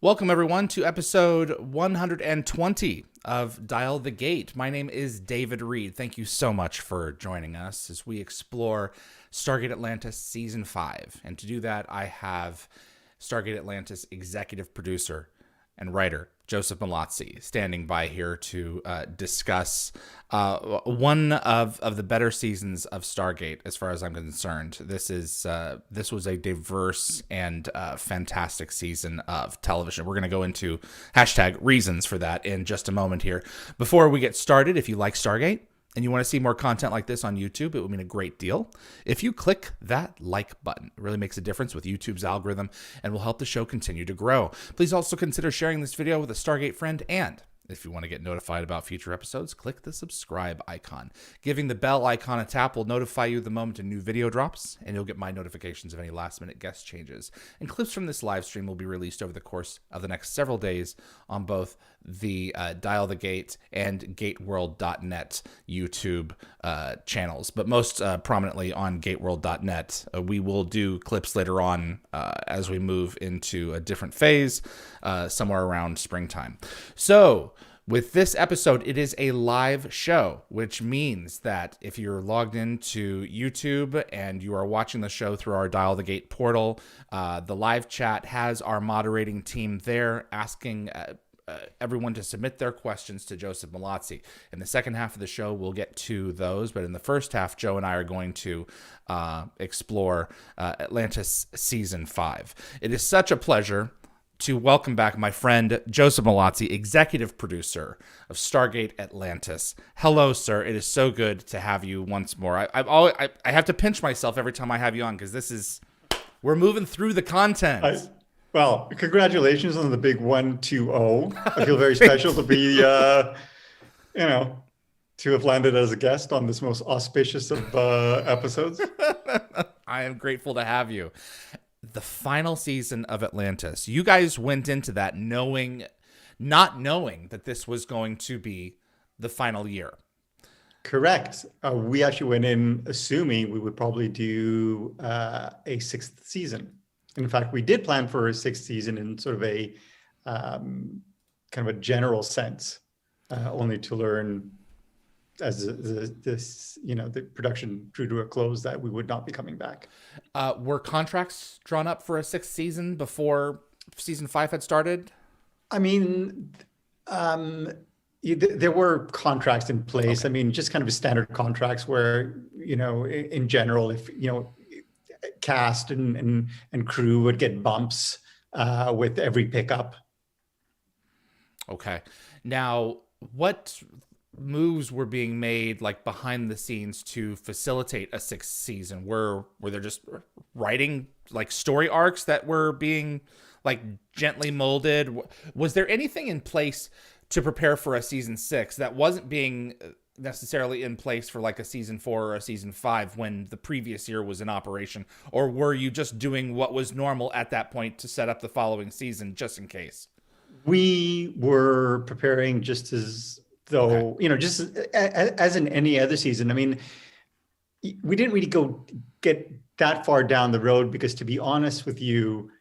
Welcome, everyone, to episode 120 of Dial the Gate. My name is David Reed. Thank you so much for joining us as we explore Stargate Atlantis Season 5. And to do that, I have Stargate Atlantis executive producer and writer Joseph Mallozzi standing by here to discuss one of the better seasons of Stargate, as far as I'm concerned. This was a diverse and fantastic season of television. We're going to go into hashtag reasons for that in just a moment here. Before we get started, if you like Stargate and you want to see more content like this on YouTube, it would mean a great deal if you click that like button. It really makes a difference with YouTube's algorithm and will help the show continue to grow. Please also consider sharing this video with a Stargate friend, and if you want to get notified about future episodes, click the subscribe icon. Giving the bell icon a tap will notify you the moment a new video drops, and you'll get my notifications of any last-minute guest changes. And clips from this live stream will be released over the course of the next several days on both the Dial the Gate and gateworld.net YouTube channels, but most prominently on gateworld.net. We will do clips later on as we move into a different phase, somewhere around springtime. So, with this episode, it is a live show, which means that if you're logged into YouTube and you are watching the show through our Dial the Gate portal, the live chat has our moderating team there asking everyone to submit their questions to Joseph Mallozzi. In the second half of the show, we'll get to those, but in the first half, Joe and I are going to explore Atlantis Season 5. It is such a pleasure to welcome back my friend Joseph Mallozzi, executive producer of Stargate Atlantis. Hello, sir. It is so good to have you once more. I have to pinch myself every time I have you on because we're moving through the content. Well, congratulations on the big 120. I feel very special to be, to have landed as a guest on this most auspicious of episodes. I am grateful to have you. The final season of Atlantis, you guys went into that not knowing that this was going to be the final year. Correct. We actually went in assuming we would probably do a sixth season. In fact, we did plan for a sixth season in sort of a kind of a general sense, only to learn as the production drew to a close that we would not be coming back. Were contracts drawn up for a sixth season before season 5 had started? I mean, there were contracts in place. Okay. I mean, just kind of standard contracts where, in general, if, cast and crew would get bumps with every pickup. Okay. Now, what moves were being made like behind the scenes to facilitate a sixth season? Were there just writing like story arcs that were being like gently molded? Was there anything in place to prepare for a season 6 that wasn't being necessarily in place for like a season 4 or a season 5 when the previous year was in operation? Or were you just doing what was normal at that point to set up the following season just in case? We were preparing just as though, okay, just as in any other season. I mean, we didn't really get that far down the road because, to be honest with you,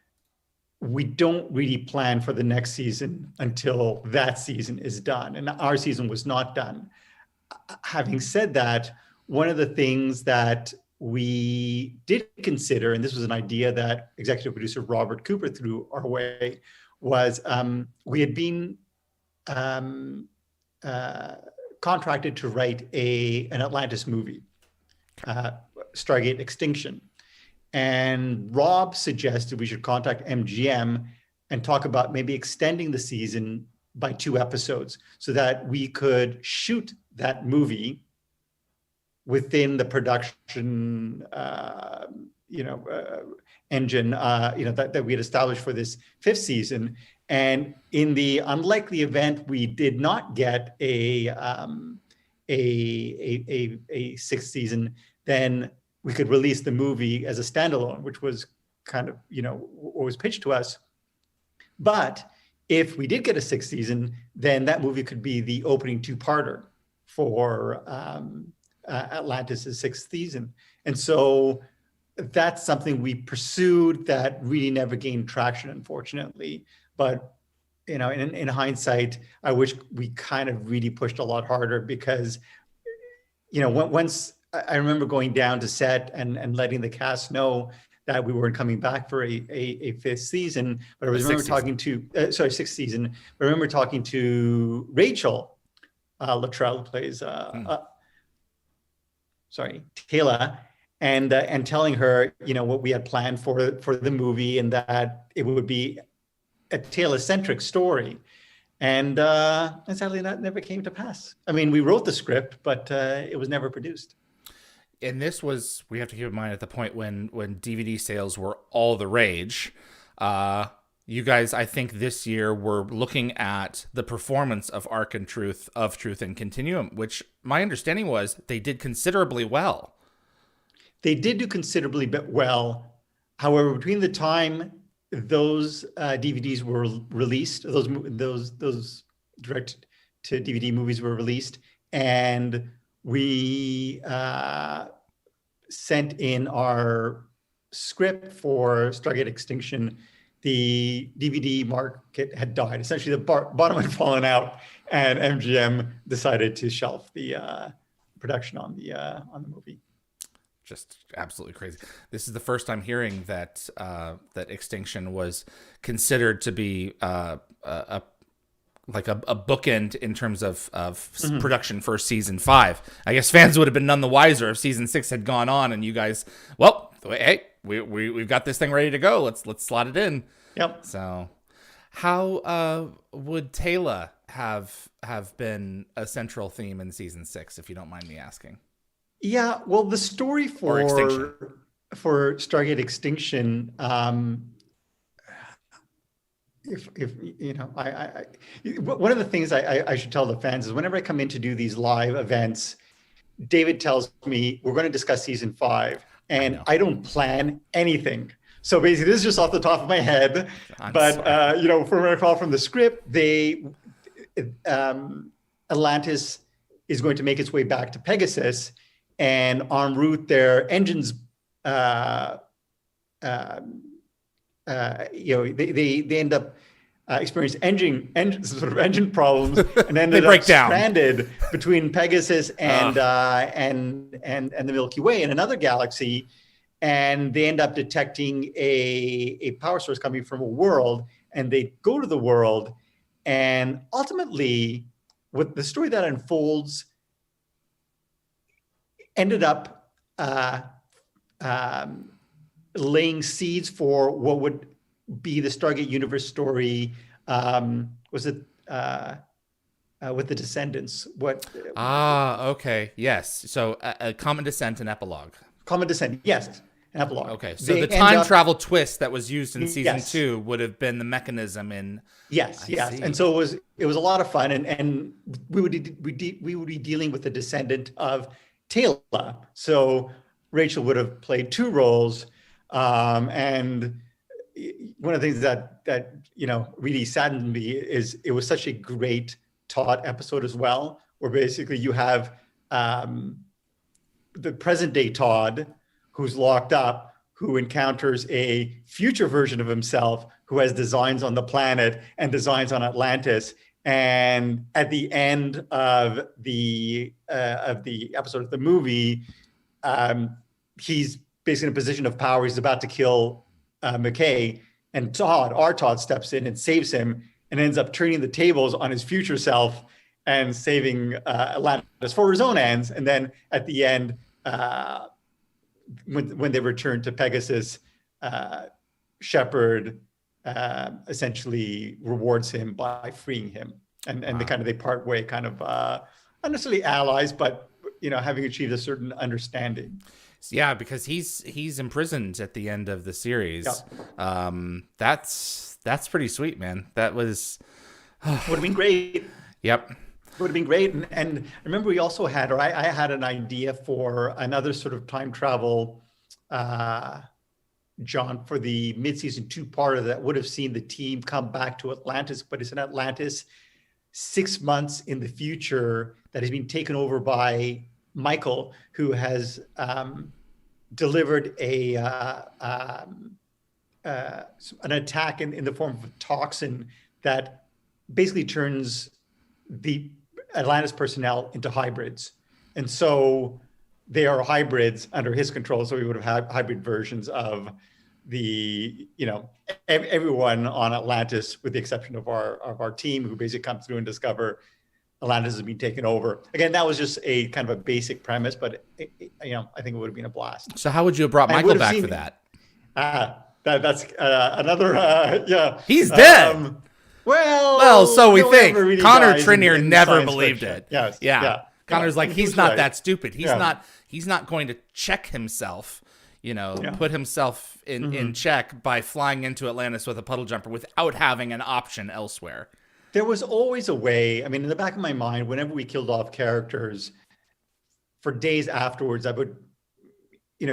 we don't really plan for the next season until that season is done. And our season was not done. Having said that, one of the things that we did consider, and this was an idea that executive producer Robert Cooper threw our way, was we had been contracted to write an Atlantis movie, Stargate Extinction. And Rob suggested we should contact MGM and talk about maybe extending the season by 2 episodes so that we could shoot that movie within the production, engine, that we had established for this 5th season. And in the unlikely event we did not get a 6th season, then we could release the movie as a standalone, which was kind of, what was pitched to us. But if we did get a 6th season, then that movie could be the opening 2-parter for Atlantis' 6th season. And so that's something we pursued that really never gained traction, unfortunately. But in hindsight, I wish we kind of really pushed a lot harder because once I remember going down to set and letting the cast know that we weren't coming back for a fifth season. But I remember talking to sixth season. But I remember talking to Rachel Luttrell, who plays Taylor, and telling her what we had planned for the movie, and that it would be a Taylor-centric story. And sadly, that never came to pass. I mean, we wrote the script, but it was never produced. And this was, we have to keep in mind, at the point when DVD sales were all the rage. You guys, I think this year were looking at the performance of Arc and Truth, of Truth and Continuum, which my understanding was they did considerably well. They did do considerably well. However, between the time those DVDs were released, those direct to DVD movies were released, and we sent in our script for Stargate Extinction, the DVD market had died. Essentially, the bottom had fallen out, and MGM decided to shelf the production on the movie. Just absolutely crazy. This is the first time hearing that that Extinction was considered to be a bookend in terms of production for season 5. I guess fans would have been none the wiser if season 6 had gone on, and you guys, well, hey, we've got this thing ready to go. Let's slot it in. Yep. So, how would Taylor have been a central theme in season 6, if you don't mind me asking? Yeah, well, the story for Stargate Extinction, one of the things I should tell the fans is whenever I come in to do these live events, David tells me we're going to discuss season 5, and I don't plan anything. So basically, this is just off the top of my head. From what I recall from the script, Atlantis is going to make its way back to Pegasus. And en route, their engines, they end up experiencing engine problems, and ended up stranded between Pegasus and the Milky Way in another galaxy, and they end up detecting a power source coming from a world, and they go to the world, and ultimately, with the story that unfolds, ended up laying seeds for what would be the Stargate universe story. Was it with the Descendants? Okay, yes. So a Common Descent and Epilogue. Common Descent, yes, an epilogue. Okay, so the time travel twist that was used in season 2 would have been the mechanism in. Yes. And so it was a lot of fun, and we would be dealing with the descendant of Taylor. So Rachel would have played 2 roles, and one of the things that really saddened me is it was such a great Todd episode as well, where basically you have the present day Todd who's locked up, who encounters a future version of himself who has designs on the planet and designs on Atlantis. And at the end of the episode of the movie, he's basically in a position of power. He's about to kill McKay, and our Todd steps in and saves him, and ends up turning the tables on his future self and saving Atlantis for his own ends. And then at the end, when they return to Pegasus, Shepard essentially rewards him by freeing him, and they part way, not necessarily allies, but having achieved a certain understanding. Yeah, because he's imprisoned at the end of the series. Yeah. That's pretty sweet, man. That was would have been great. Yep. Would have been great. And I remember we also had, or I had an idea for another sort of time travel, John, for the mid-season 2-parter that would have seen the team come back to Atlantis, but it's in Atlantis 6 months in the future that has been taken over by Michael, who has delivered a an attack in the form of a toxin that basically turns the Atlantis personnel into hybrids. And so they are hybrids under his control. So we would have had hybrid versions of the, everyone on Atlantis, with the exception of our team, who basically come through and discover Atlantis has been taken over. Again, that was just a kind of a basic premise, but I think it would have been a blast. So how would you have brought Michael back for that? That's another, yeah. He's dead. Well, so we think. Really Connor Trinier never believed fiction. it. Yes. Yeah. Connor's like, he's not that stupid. He's not going to check himself, put himself in check by flying into Atlantis with a puddle jumper without having an option elsewhere. There was always a way. I mean, in the back of my mind, whenever we killed off characters, for days afterwards, I would,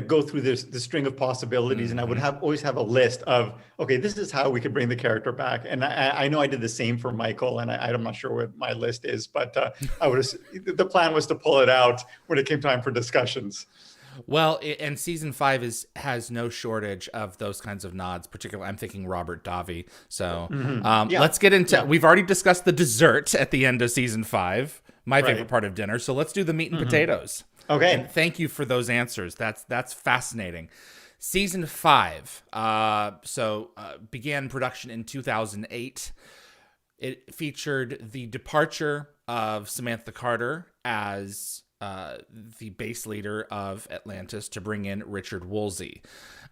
go through the string of possibilities, and I would always have a list of, okay, this is how we could bring the character back. And I know I did the same for Michael, and I'm not sure what my list is, but the plan was to pull it out when it came time for discussions. Well, and season 5 has no shortage of those kinds of nods. Particularly, I'm thinking Robert Davi. So let's get into. We've already discussed the dessert at the end of season 5. My favorite part of dinner. So let's do the meat and potatoes. Okay. And thank you for those answers. That's fascinating. Season 5. Began production in 2008. It featured the departure of Samantha Carter as the base leader of Atlantis to bring in Richard Woolsey.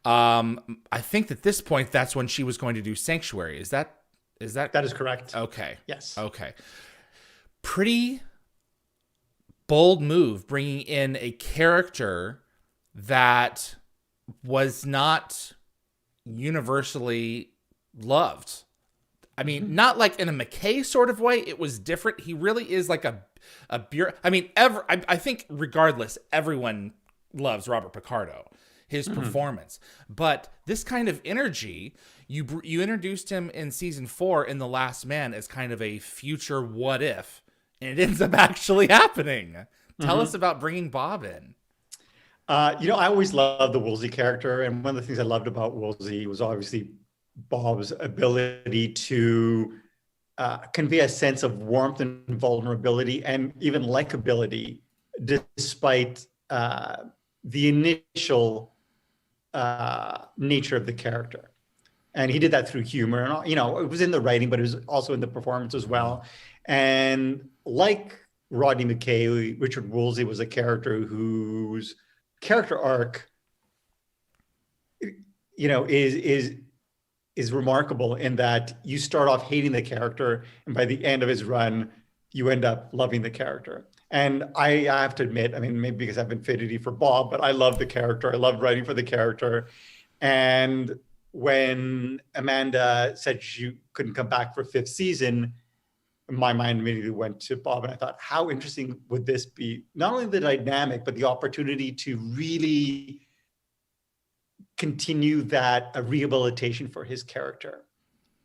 I think at this point, that's when she was going to do Sanctuary. Is that? That is correct. Okay. Yes. Okay. Pretty bold move, bringing in a character that was not universally loved. I mean, not like in a McKay sort of way. It was different. He really is like a beer. I mean, I think regardless, everyone loves Robert Picardo, his performance. But this kind of energy, you introduced him in season 4 in The Last Man as kind of a future what if, and it ends up actually happening. Tell us about bringing Bob in. I always loved the Woolsey character, and one of the things I loved about Woolsey was obviously Bob's ability to convey a sense of warmth and vulnerability and even likability, despite the initial nature of the character. And he did that through humor, and it was in the writing, but it was also in the performance as well. And like Rodney McKay, Richard Woolsey was a character whose character arc, is remarkable in that you start off hating the character, and by the end of his run, you end up loving the character. And I have to admit, I mean, maybe because I have affinity for Bob, but I love the character. I loved writing for the character. And when Amanda said she couldn't come back for a 5th season, my mind immediately went to Bob, and I thought, how interesting would this be? Not only the dynamic, but the opportunity to really continue that rehabilitation for his character.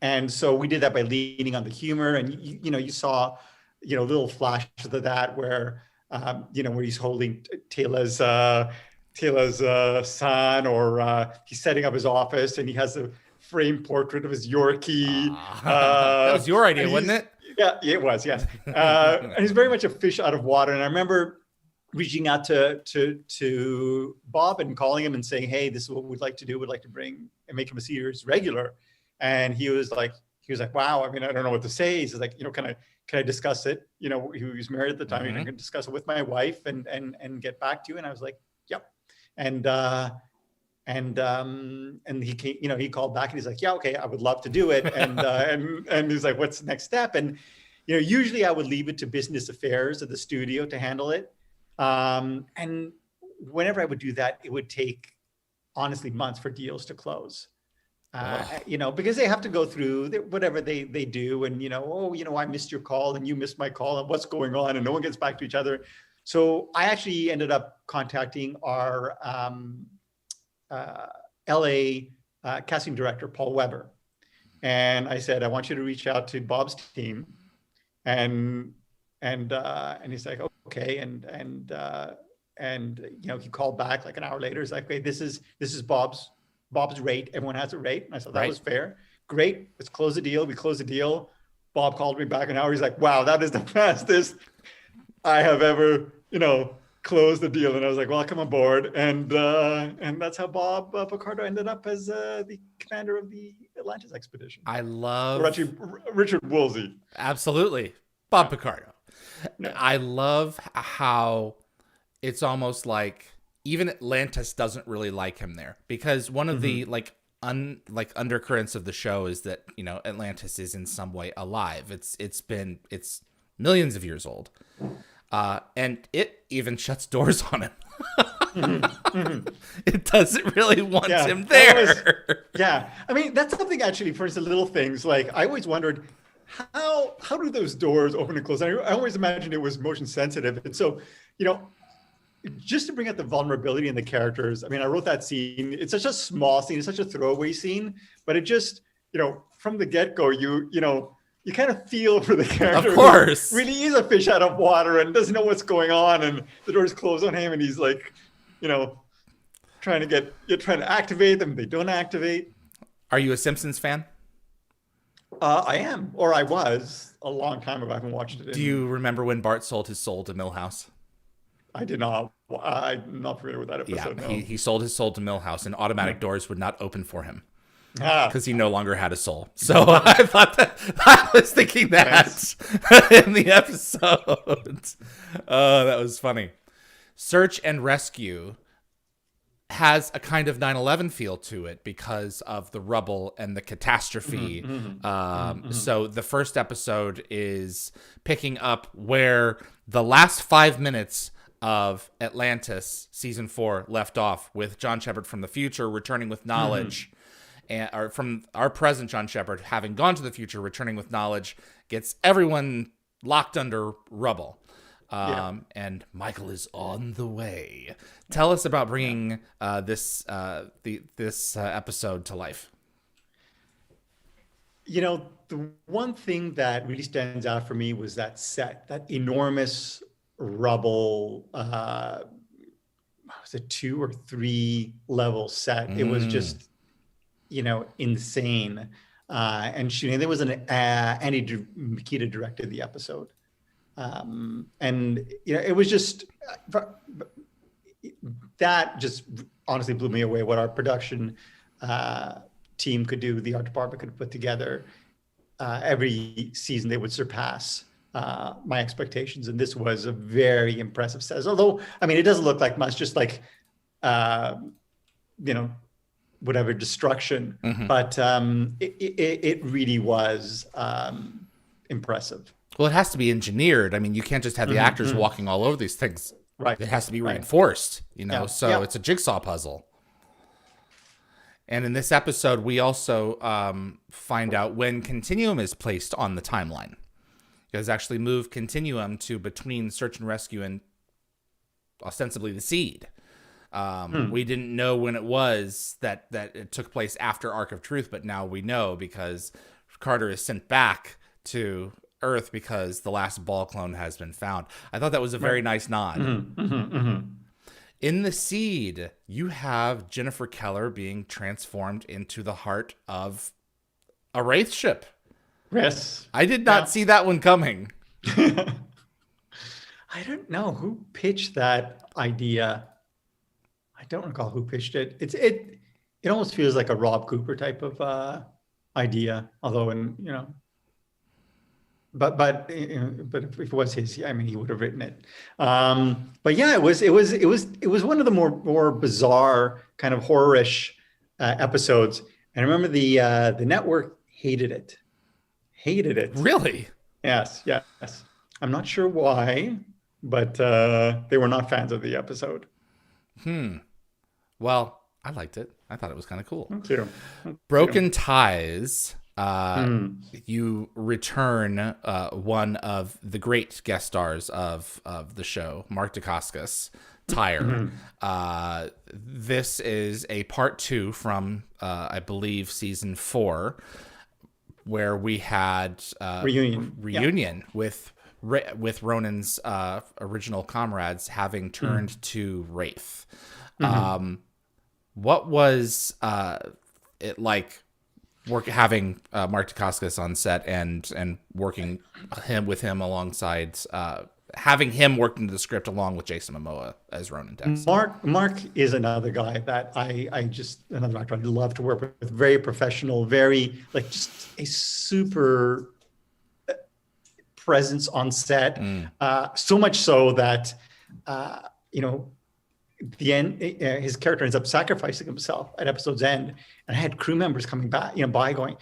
And so we did that by leaning on the humor, and you saw little flashes of that where where he's holding Tayla's son, or he's setting up his office and he has a framed portrait of his Yorkie. That was your idea, wasn't it? Yeah, it was. Yes. And he's very much a fish out of water. And I remember reaching out to Bob and calling him and saying, hey, this is what we'd like to do. We'd like to bring and make him a series regular. And he was like, wow, I mean, I don't know what to say. He's like, can I discuss it? He was married at the time. I can discuss it with my wife and get back to you. And I was like, yep. And he came, he called back and he's like, yeah, okay, I would love to do it. And he's like, what's the next step? And, usually I would leave it to business affairs of the studio to handle it. And whenever I would do that, it would take honestly months for deals to close. Because they have to go through whatever they do. And, I missed your call and you missed my call and what's going on, and no one gets back to each other. So I actually ended up contacting our LA casting director, Paul Weber. And I said, I want you to reach out to Bob's team. And he's like, okay. And he called back like an hour later. He's like, okay, this is Bob's Bob's rate. Everyone has a rate. And I thought that Right. was fair. Great. Let's close the deal. We closed the deal. Bob called me back an hour. He's like, wow, that is the fastest I have ever, closed the deal. And I was like, welcome aboard. And that's how Bob Picardo ended up as the commander of the Atlantis expedition. Or actually, Richard Woolsey. Absolutely. Bob Picardo. Yeah. I love how it's almost like even Atlantis doesn't really like him there, because one of the undercurrents of the show is that, Atlantis is in some way alive. It's millions of years old. And it even shuts doors on him. It doesn't really want him there. I mean, that's something actually, for instance, little things like I always wondered how do those doors open and close? I always imagined it was motion sensitive. And so, just to bring out the vulnerability in the characters, I mean, I wrote that scene. It's such a small scene. It's such a throwaway scene, but it just, from the get-go, you kind of feel for the character. Of course. Really is a fish out of water and doesn't know what's going on. And the doors close on him and he's like, trying to activate them. They don't activate. Are you a Simpsons fan? I am, or I was a long time ago. I haven't watched it. Do you remember when Bart sold his soul to Milhouse? I did not. I'm not familiar with that episode. Yeah, no. he sold his soul to Milhouse, and automatic doors would not open for him Ah, because he no longer had a soul. So I thought that I was thinking that in the episode. Oh, that was funny. Search and Rescue has a kind of 9/11 feel to it because of the rubble and the catastrophe. So the first episode is picking up where the last 5 minutes of Atlantis season 4 left off, with John Shepard from the future returning with knowledge, or from our present John Shepard having gone to the future, returning with knowledge, gets everyone locked under rubble. And Michael is on the way. Tell us about bringing this episode to life. The one thing that really stands out for me was that set, that enormous rubble. Was it 2 or 3 level set? It was just, insane. And shooting. There was Andy Makita directed the episode. And it was just that just honestly blew me away what our production team could do, the art department could put together. Every season they would surpass my expectations, and this was a very impressive set. Although, I mean, it doesn't look like much, just like whatever destruction, but it really was impressive. Well, it has to be engineered. I mean, you can't just have the actors walking all over these things. Right. It has to be reinforced, so it's a jigsaw puzzle. And in this episode, we also find out when Continuum is placed on the timeline. It was actually moved Continuum to between Search and Rescue and ostensibly the Seed. We didn't know when it was that it took place after Arc of Truth, but now we know because Carter is sent back to Earth because the last ball clone has been found. I thought that was a very nice nod. In the Seed, you have Jennifer Keller being transformed into the heart of a Wraith ship. Yes. I did not see that one coming. I don't know who pitched that idea. I don't recall who pitched it. It almost feels like a Rob Cooper type of idea, although But if it was his, I mean, he would have written it. But yeah, it was one of the more bizarre kind of horror-ish episodes. And I remember the network hated it. Really? Yes. I'm not sure why, but they were not fans of the episode. Well, I liked it. I thought it was kind of cool. Thank you. Broken Ties. You return one of the great guest stars of the show, Mark Dacascos, Tyre. This is a part 2 from, I believe, season 4, where we had reunion with Ronan's original comrades having turned to Wraith. What was it like having Mark Dacascos on set and working with him alongside having him work into the script along with Jason Momoa as Ronan Dex? Mark is another guy that I just, another actor I'd love to work with. Very professional, very like just a super presence on set. So much so that the end, his character ends up sacrificing himself at episode's end, and I had crew members coming back, by going,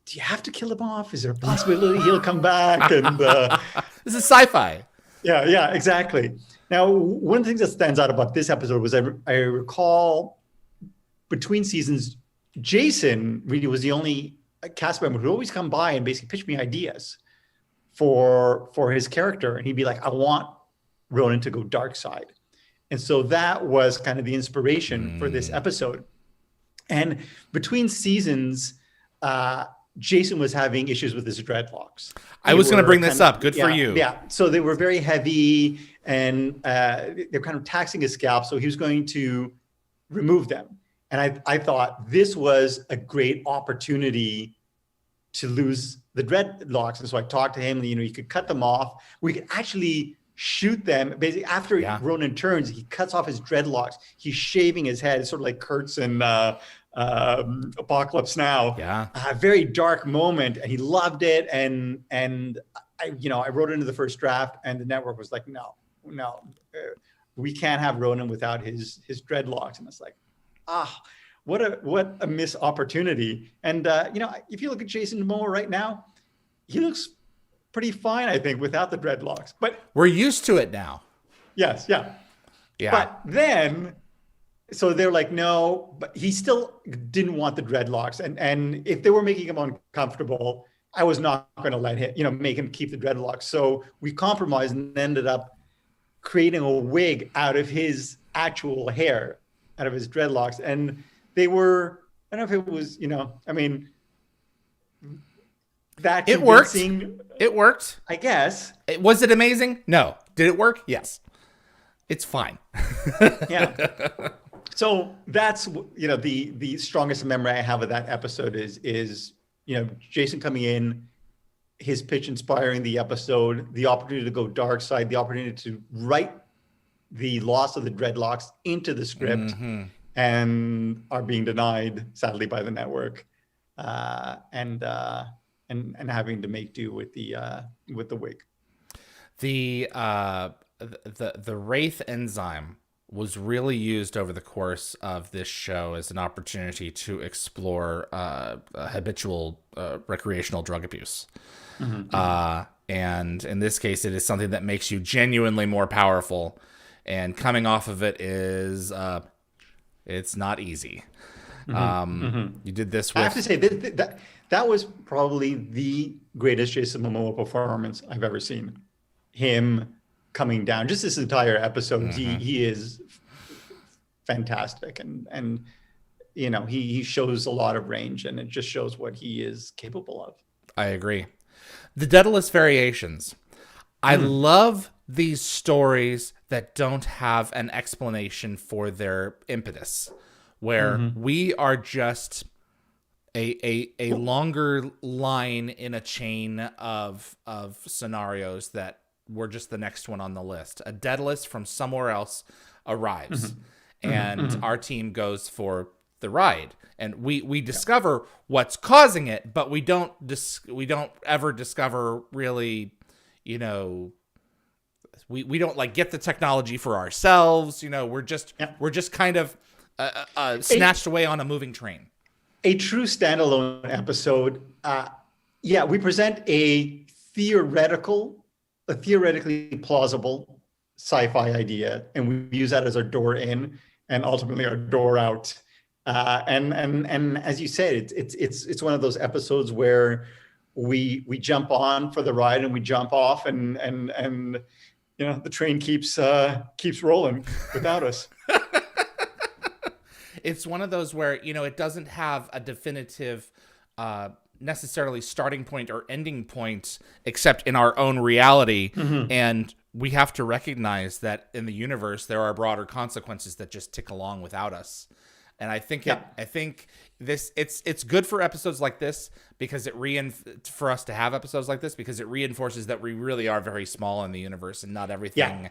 "Do you have to kill him off? Is there a possibility he'll come back?" And this is sci-fi. Yeah, exactly. Now, one of the things that stands out about this episode was I recall between seasons, Jason really was the only cast member who would always come by and basically pitch me ideas for his character, and he'd be like, "I want Ronan to go dark side." And so that was kind of the inspiration for this episode. And between seasons, Jason was having issues with his dreadlocks. I was going to bring this up. Good for you. Yeah. So they were very heavy, and they're kind of taxing his scalp. So he was going to remove them. And I thought this was a great opportunity to lose the dreadlocks. And so I talked to him, and, you could cut them off. We could actually shoot them. Basically, after Ronan turns, he cuts off his dreadlocks. He's shaving his head. It's sort of like Kurtz in Apocalypse Now. Yeah. A very dark moment, and he loved it. And I wrote it into the first draft, and the network was like, no, we can't have Ronan without his dreadlocks. And it's like, what a missed opportunity. And if you look at Jason Momoa right now, he looks pretty fine, I think, without the dreadlocks. But we're used to it now. Yes, yeah. But then, so they're like, no, but he still didn't want the dreadlocks. And if they were making him uncomfortable, I was not going to let him, make him keep the dreadlocks. So we compromised and ended up creating a wig out of his actual hair, out of his dreadlocks. And they were, I don't know if it was, that it worked. It worked. I guess. Was it amazing? No. Did it work? Yes. It's fine. Yeah. So that's the strongest memory I have of that episode is Jason coming in, his pitch inspiring the episode, the opportunity to go dark side, the opportunity to write the loss of the dreadlocks into the script, and are being denied sadly by the network, and having to make do with the wig. The Wraith enzyme was really used over the course of this show as an opportunity to explore habitual recreational drug abuse. And in this case, it is something that makes you genuinely more powerful. And coming off of it is, it's not easy. You did this with... I have to say, that was probably the greatest Jason Momoa performance I've ever seen. Him coming down, just this entire episode, he is fantastic, and he shows a lot of range, and it just shows what he is capable of. I agree. The Daedalus Variations. I love these stories that don't have an explanation for their impetus, where we are just a longer line in a chain of scenarios that we're just the next one on the list. A Daedalus from somewhere else arrives, and our team goes for the ride, and we discover what's causing it, but we don't ever discover really, we don't like get the technology for ourselves. We're just kind of snatched away on a moving train. A true standalone episode. We present a theoretically plausible sci-fi idea, and we use that as our door in and ultimately our door out. And as you said, it's one of those episodes where we jump on for the ride and we jump off, and the train keeps rolling without us. It's one of those where, it doesn't have a definitive necessarily starting point or ending point except in our own reality. And we have to recognize that in the universe, there are broader consequences that just tick along without us. And I think Yeah. it's good for episodes like this because for us to have episodes like this because it reinforces that we really are very small in the universe and not everything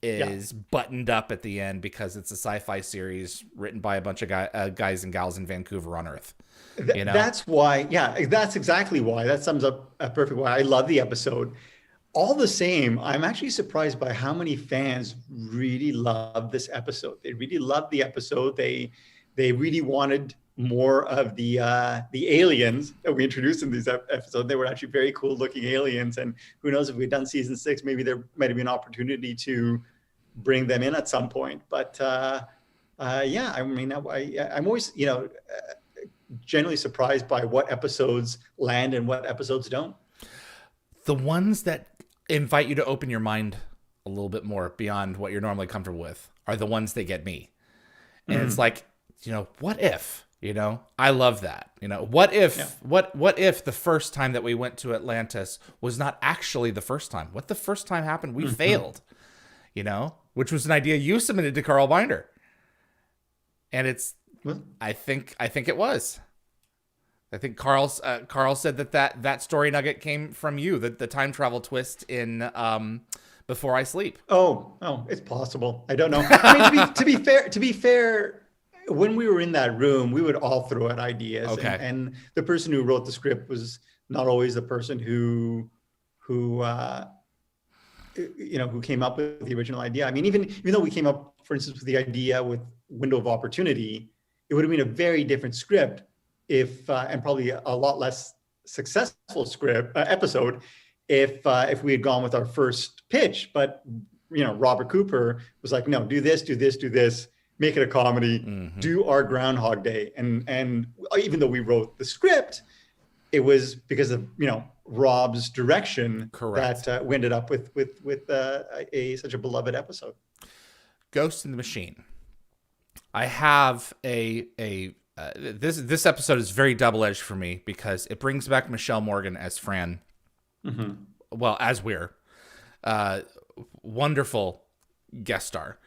is buttoned up at the end because it's a sci-fi series written by a bunch of guys and gals in Vancouver on Earth. That's why. Yeah, that's exactly why. That sums up a perfect why I love the episode. All the same, I'm actually surprised by how many fans really love this episode. They really loved the episode. They really wanted more of the aliens that we introduced in these episodes. They were actually very cool looking aliens. And who knows, if we'd done season 6, maybe there might have been an opportunity to bring them in at some point. But yeah, I mean, I'm always, generally surprised by what episodes land and what episodes don't. The ones that invite you to open your mind a little bit more beyond what you're normally comfortable with are the ones that get me. And it's like, what if, I love that. What if, what if the first time that we went to Atlantis was not actually the first time? What the first time happened? We failed, which was an idea you submitted to Carl Binder. And I think it was. I think Carl said that story nugget came from you, the time travel twist in Before I Sleep. Oh, it's possible. I don't know. I mean, to be fair, when we were in that room, we would all throw out ideas. Okay. And the person who wrote the script was not always the person who came up with the original idea. I mean, even though we came up, for instance, with the idea with Window of Opportunity, it would have been a very different script if and probably a lot less successful episode if we had gone with our first pitch. But Robert Cooper was like, no, do this, make it a comedy, do our Groundhog Day. And even though we wrote the script, it was because of Rob's direction. Correct. That we ended up with such a beloved episode. Ghost in the Machine. I have this episode is very double-edged for me because it brings back Michelle Morgan as Fran. Well, as Weir. Wonderful guest star.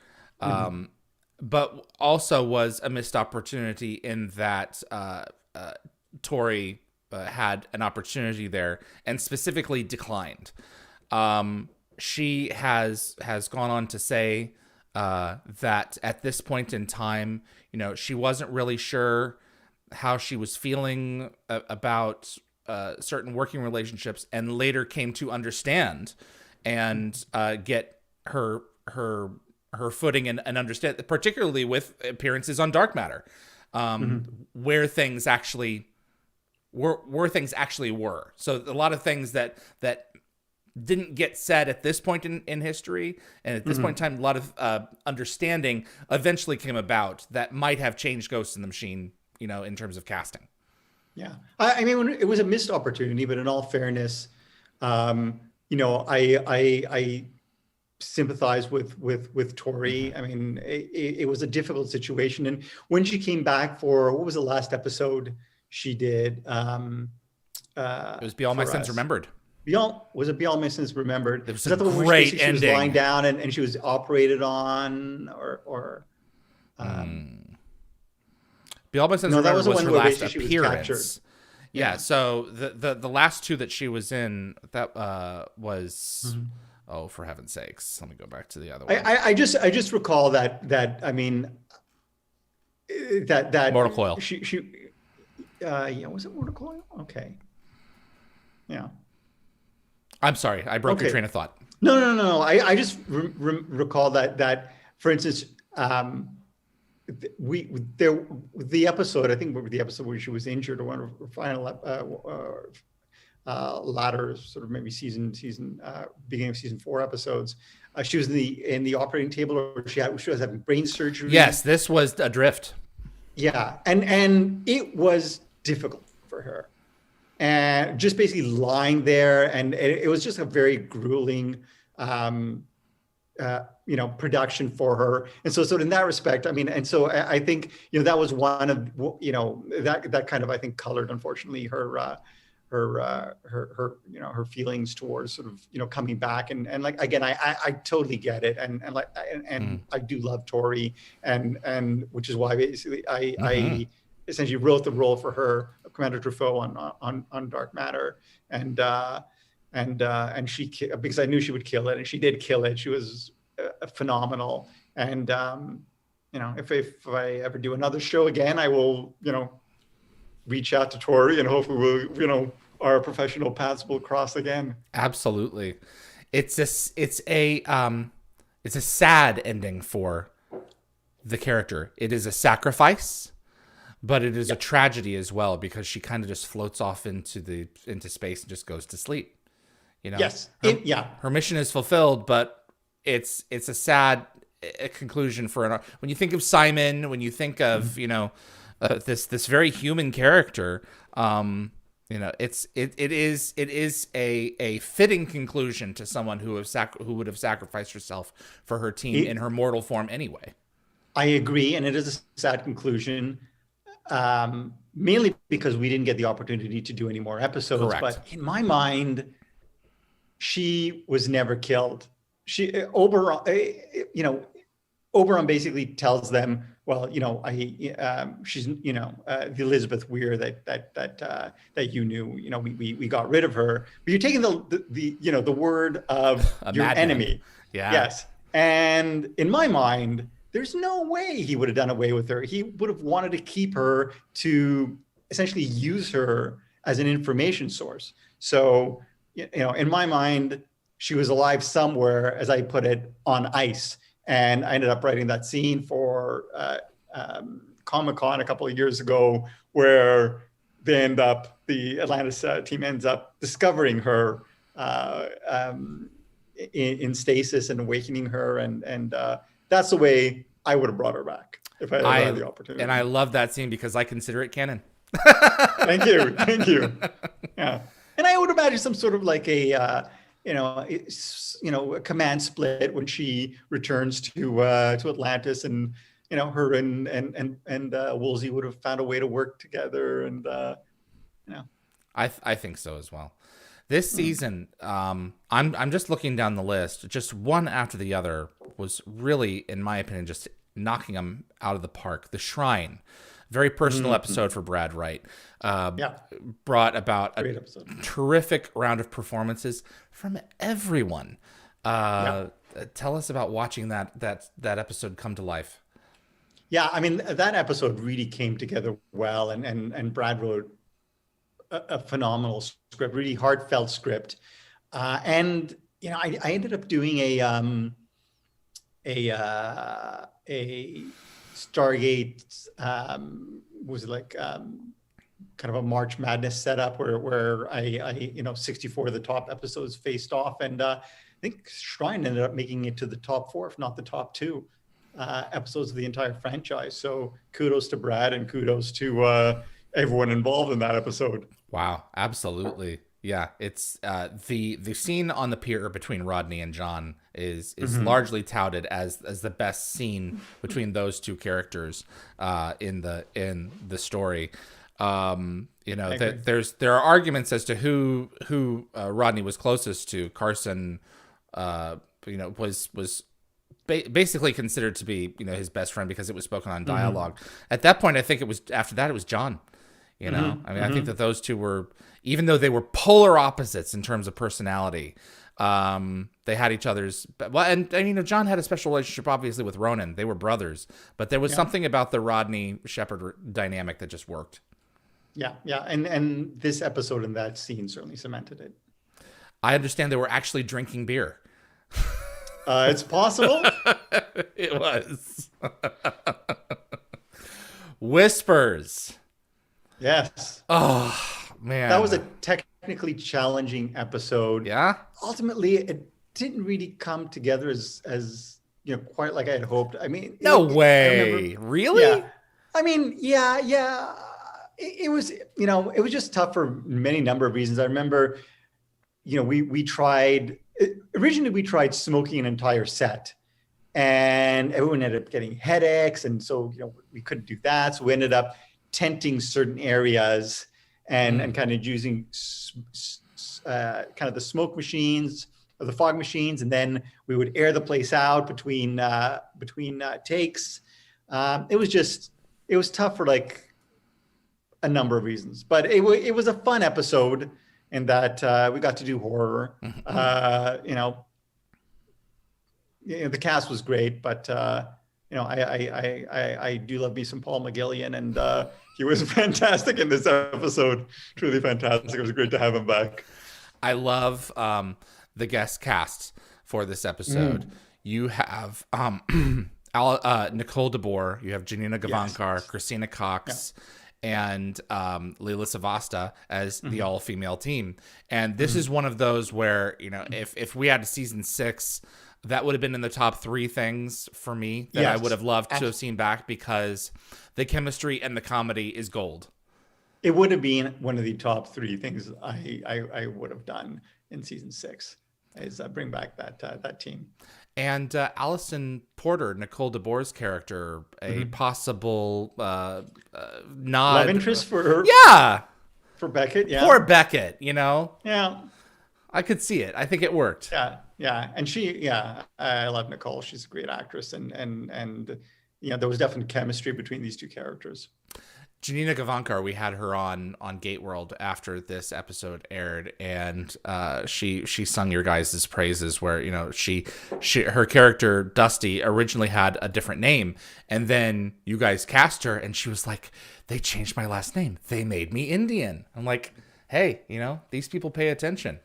But also was a missed opportunity in that Tori had an opportunity there and specifically declined. She has gone on to say that at this point in time, she wasn't really sure how she was feeling about certain working relationships, and later came to understand and get her footing and understand, particularly with appearances on Dark Matter, where things actually were. So a lot of things that didn't get said at this point in history, and at this point in time, a lot of understanding eventually came about that might have changed Ghost in the Machine, in terms of casting. Yeah, I mean, it was a missed opportunity, but in all fairness, I sympathize with Tori. I mean, it was a difficult situation, and when she came back for what was the last episode she did? It was Be All My Sins Remembered. Be All My Sins Remembered. It was that a the one great she ending. Was lying down and she was operated on, or Be All My Sins no, that Remembered was was her the one where last basically she was captured. appearance. Yeah, so the last two that she was in, that was for heaven's sakes, let me go back to the other one. I just recall that I mean that Mortal Coil. She was it Mortal Coil? Okay. Yeah. I'm sorry, I broke your train of thought. No. I just recall that for instance, the episode, I think the episode where she was injured, or one of her final latter sort of maybe season beginning of season 4 episodes. She was in the operating table, or she was having brain surgery. Yes, this was Adrift. Yeah, and it was difficult for her, and just basically lying there, and it was just a very grueling production for her. And so in that respect, I mean, and so I think, that was one of, that kind of, I think, colored, unfortunately, her her feelings towards sort of, coming back. And like, again, I totally get it. And I do love Tori, and which is why basically I essentially wrote the role for her, Commander Truffaut, on Dark Matter. And she, because I knew she would kill it, and she did kill it. She was phenomenal. And if I ever do another show again, I will reach out to Tori, and hopefully we'll our professional paths will cross again. Absolutely. It's a sad ending for the character. It is a sacrifice, but it is a tragedy as well, because she kind of just floats off into space and just goes to sleep. Yes. Her mission is fulfilled, but it's a sad conclusion for when you think of Simon, when you think of this very human character. It is a fitting conclusion to someone who would have sacrificed herself for her team in her mortal form anyway. I agree, and it is a sad conclusion, mainly because we didn't get the opportunity to do any more episodes. Correct. But in my mind, she was never killed. Oberon basically tells them, well, she's, the Elizabeth Weir that you knew, we got rid of her, but you're taking the word of your enemy. Yeah. Yes. And in my mind, there's no way he would have done away with her. He would have wanted to keep her to essentially use her as an information source. So, in my mind, she was alive somewhere, as I put it, on ice. And I ended up writing that scene for Comic-Con a couple of years ago, where the Atlantis team ends up discovering her in stasis and awakening her. And that's the way I would have brought her back if I had the opportunity. And I love that scene because I consider it canon. Thank you. Yeah. And I would imagine some sort of like a command split when she returns to Atlantis, and her and Woolsey would have found a way to work together, and I think so as well. This season, I'm just looking down the list, just one after the other was really, in my opinion, just knocking them out of the park. The Shrine, very personal episode for Brad Wright. Brought about a terrific round of performances from everyone. Tell us about watching that episode come to life. Yeah, I mean, that episode really came together well, and Brad wrote a phenomenal script, really heartfelt script. And I ended up doing a Stargate, was it like kind of a March Madness setup where I 64 of the top episodes faced off, and I think Shrine ended up making it to the top 4, if not the top 2 episodes of the entire franchise. So kudos to Brad, and kudos to everyone involved in that episode. Wow, absolutely. Yeah, it's the scene on the pier between Rodney and John is largely touted as the best scene between those two characters in the story. There are arguments as to who Rodney was closest to. Carson, was basically considered to be his best friend because it was spoken on dialogue. At that point, I think it was John. I think that those two were, even though they were polar opposites in terms of personality, they had each other's. Well, and John had a special relationship, obviously, with Ronan. They were brothers, but there was something about the Rodney Shepard dynamic that just worked. Yeah, and this episode and that scene certainly cemented it. I understand they were actually drinking beer. It's possible. It was. Whispers. Yes. Oh, man. That was a technically challenging episode. Yeah. Ultimately, it didn't really come together as quite like I had hoped. I mean, no way. Really? Yeah. I mean, yeah. It was, it was just tough for many number of reasons. I remember, we tried smoking an entire set, and everyone ended up getting headaches. And so, we couldn't do that. So we ended up tenting certain areas. and kind of using kind of the smoke machines or the fog machines, and then we would air the place out between takes. It was tough for like a number of reasons, but it was a fun episode in that we got to do horror. The cast was great, but I do love me some Paul McGillion, and he was fantastic in this episode. Truly fantastic. It was great to have him back. I love the guest cast for this episode. You have Nicole DeBoer, you have Janina Gavankar, Yes. Christina Cox, and Leila Savasta as the all-female team. And this is one of those where, if we had a season 6, that would have been in the top 3 things for me that I would have loved to have seen back, because the chemistry and the comedy is gold. It would have been one of the top 3 things I would have done in season 6, is bring back that team. And Allison Porter, Nicole DeBoer's character, a possible nod. Love interest for her. Yeah. For Beckett, yeah. Poor Beckett, Yeah. I could see it. I think it worked. Yeah. And I love Nicole. She's a great actress. And there was definitely chemistry between these 2 characters. Janina Gavankar, we had her on Gate World after this episode aired, and she sung your guys' praises, where her character Dusty originally had a different name, and then you guys cast her, and she was like, "They changed my last name. They made me Indian." I'm like, "Hey, these people pay attention."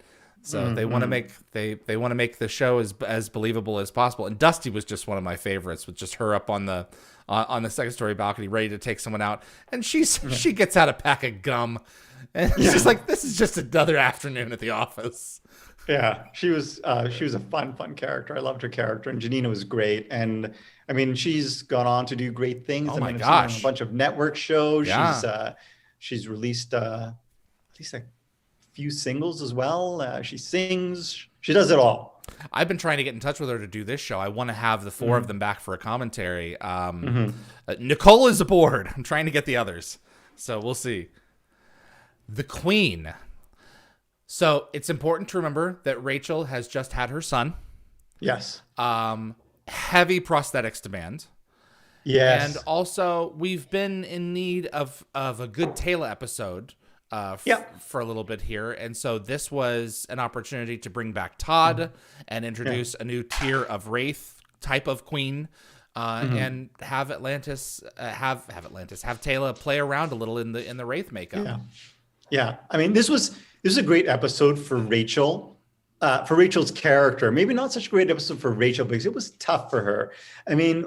So they want to make they want to make the show as believable as possible. And Dusty was just one of my favorites, with just her up on the second story balcony, ready to take someone out, and she gets out a pack of gum, and she's like, "This is just another afternoon at the office." Yeah, she was a fun character. I loved her character, and Janina was great. And I mean, she's gone on to do great things. Oh my gosh, gosh, a bunch of network shows. Yeah. She's released at least a few singles as well. She sings. She does it all. I've been trying to get in touch with her to do this show. I want to have the 4 of them back for a commentary. Nicole is aboard. I'm trying to get the others, so we'll see. The Queen. So it's important to remember that Rachel has just had her son. Yes. Heavy prosthetics demand. Yes. And also, we've been in need of a good Taylor episode for a little bit here. And so this was an opportunity to bring back Todd and introduce a new tier of Wraith type of Queen, and have Taylor play around a little in the Wraith makeup. Yeah. I mean, this is a great episode for Rachel, for Rachel's character. Maybe not such a great episode for Rachel, because it was tough for her. I mean,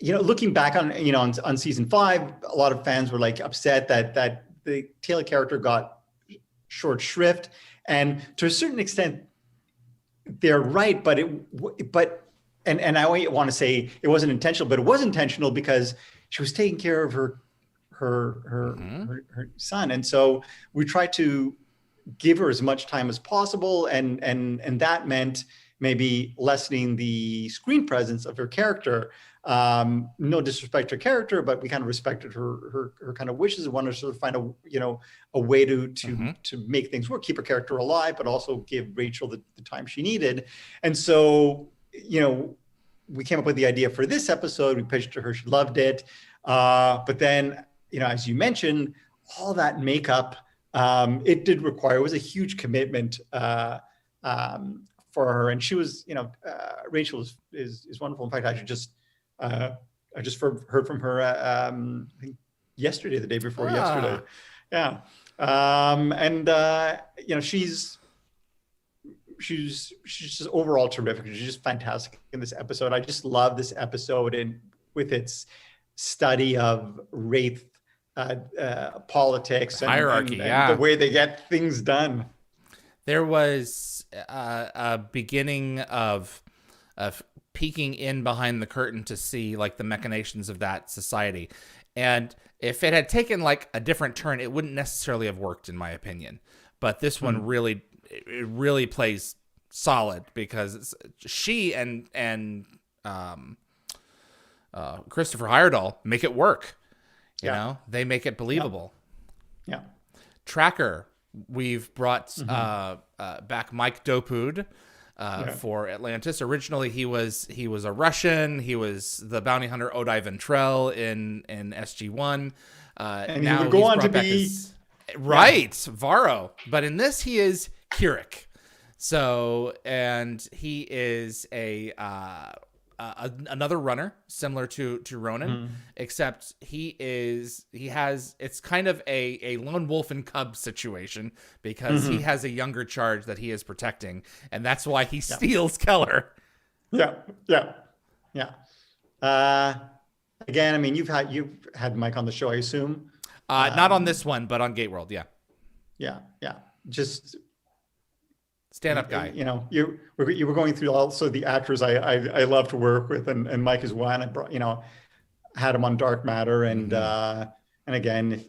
looking back on season 5, a lot of fans were like upset that the Taylor character got short shrift, and to a certain extent, they're right. But I want to say it wasn't intentional, but it was intentional, because she was taking care of her son, and so we tried to give her as much time as possible, and that meant maybe lessening the screen presence of her character. No disrespect to her character, but we kind of respected her kind of wishes and wanted to sort of find a way to make things work, keep her character alive, but also give Rachel the time she needed. And so, we came up with the idea for this episode. We pitched it to her. She loved it. But then, as you mentioned, all that makeup, it was a huge commitment for her. And she was, Rachel is wonderful. In fact, I just heard from her, I think yesterday, the day before yesterday. Yeah. She's just overall terrific. She's just fantastic in this episode. I just love this episode, and with its study of Wraith politics and hierarchy, and the way they get things done. There was a beginning of peeking in behind the curtain to see like the machinations of that society. And if it had taken like a different turn, it wouldn't necessarily have worked, in my opinion. But this one really plays solid, because she and Christopher Heyerdahl make it work. You know, they make it believable. Yeah. Tracker, we've brought back Mike Dopud for Atlantis. Originally, he was a Russian. He was the bounty hunter Odai Ventrell in SG-1. And now he would go he's on to brought back be as, Varro. But in this, he is Kirik. So, and he is another runner similar to Ronan, except it's kind of a lone wolf and cub situation because he has a younger charge that he is protecting, and that's why he steals Keller. Yeah. Again, I mean, you've had Mike on the show, I assume. Not on this one, but on Gate World. Yeah. Just stand-up guy. You know, you were going through also the actors I love to work with, and Mike is one. I brought, had him on Dark Matter, and again,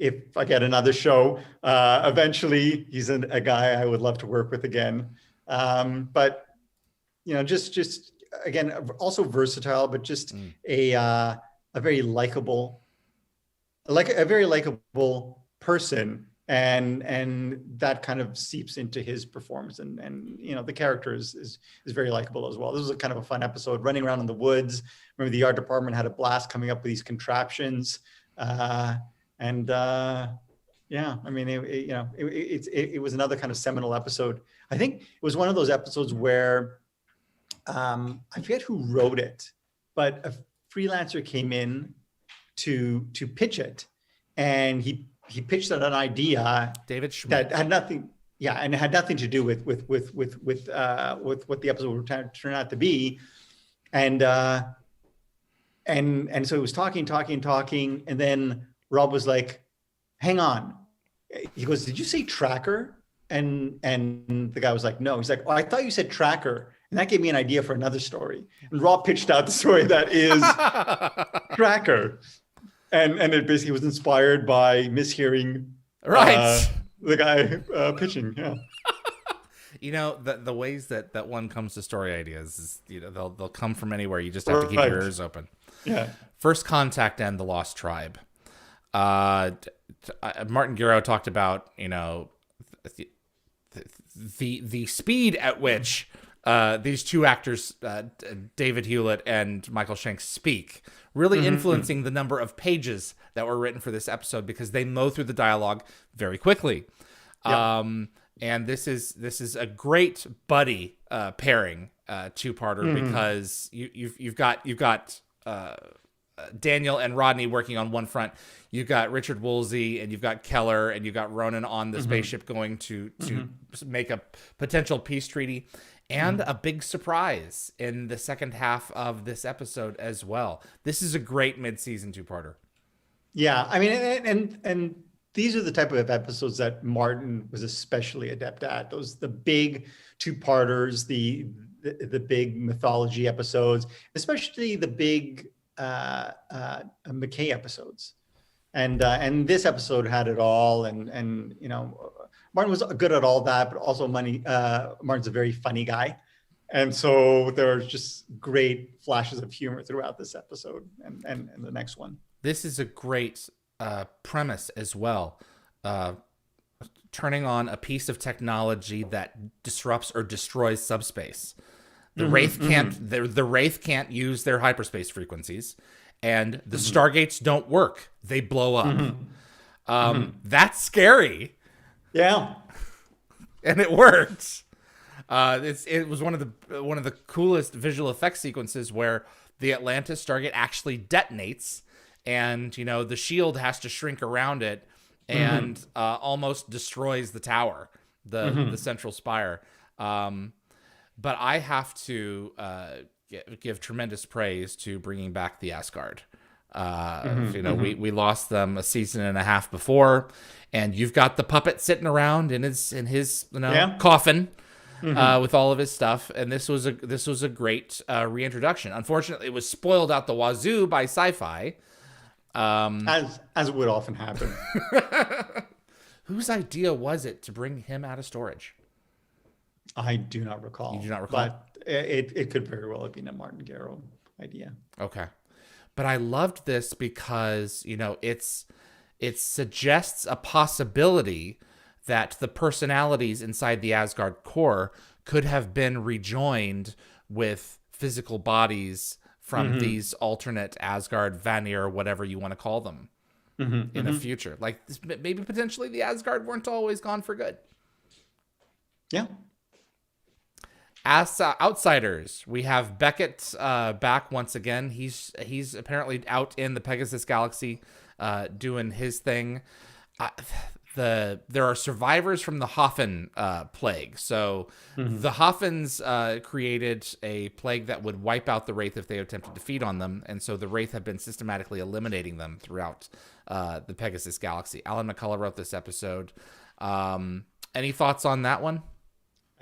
if I get another show, eventually he's a guy I would love to work with again. But just again, also versatile, but just a very likable, person. And that kind of seeps into his performance, and the character is very likable as well. This was a kind of a fun episode, running around in the woods. Remember, the art department had a blast coming up with these contraptions, I mean, it was another kind of seminal episode. I think it was one of those episodes where I forget who wrote it, but a freelancer came in to pitch it, and he pitched an idea, David Schmidt, that had nothing, and it had nothing to do with what the episode would turn out to be, and so it was talking, and then Rob was like, "Hang on," he goes, "Did you say tracker?" And the guy was like, "No." He's like, "Oh, I thought you said tracker," and that gave me an idea for another story. And Rob pitched out the story that is tracker. And it basically was inspired by mishearing the guy pitching. Yeah. The ways that one comes to story ideas is, they'll come from anywhere. You just have to keep your ears open. Yeah. First Contact and the Lost Tribe. Martin Guerrero talked about the speed at which these two actors, David Hewlett and Michael Shanks, speak, really influencing the number of pages that were written for this episode, because they mow through the dialogue very quickly. Yep. And this is a great buddy pairing two-parter, because you've got Daniel and Rodney working on one front. You've got Richard Woolsey, and you've got Keller, and you've got Ronan on the spaceship going to make a potential peace treaty. And a big surprise in the second half of this episode as well. This is a great mid-season two-parter. Yeah, I mean, and these are the type of episodes that Martin was especially adept at. The big two-parters, the big mythology episodes, especially the big McKay episodes. And this episode had it all, and Martin was good at all that, but also Martin's a very funny guy. And so there are just great flashes of humor throughout this episode and the next one. This is a great premise as well. Turning on a piece of technology that disrupts or destroys subspace. The Wraith can't the Wraith can't use their hyperspace frequencies, and the Stargates don't work. They blow up. That's scary. Yeah, and it worked. It was one of the coolest visual effects sequences where the Atlantis Stargate actually detonates, and the shield has to shrink around it and almost destroys the tower, the central spire. But I have to give tremendous praise to bringing back the Asgard. We lost them a season and a half before, and you've got the puppet sitting around in his coffin with all of his stuff, and this was a great reintroduction. Unfortunately, it was spoiled out the wazoo by Sci-Fi, as would often happen. Whose idea was it to bring him out of storage? I do not recall. You do not recall, but it could very well have been a Martin Guerrero idea. Okay. But I loved this because, it suggests a possibility that the personalities inside the Asgard core could have been rejoined with physical bodies from these alternate Asgard, Vanir, whatever you want to call them, in the future. Like, maybe potentially the Asgard weren't always gone for good. Yeah. As outsiders, we have Beckett back once again. He's apparently out in the Pegasus Galaxy doing his thing. There are survivors from the Hoffen plague. So the Hoffens created a plague that would wipe out the Wraith if they attempted to feed on them. And so the Wraith have been systematically eliminating them throughout the Pegasus Galaxy. Alan McCullough wrote this episode. Any thoughts on that one?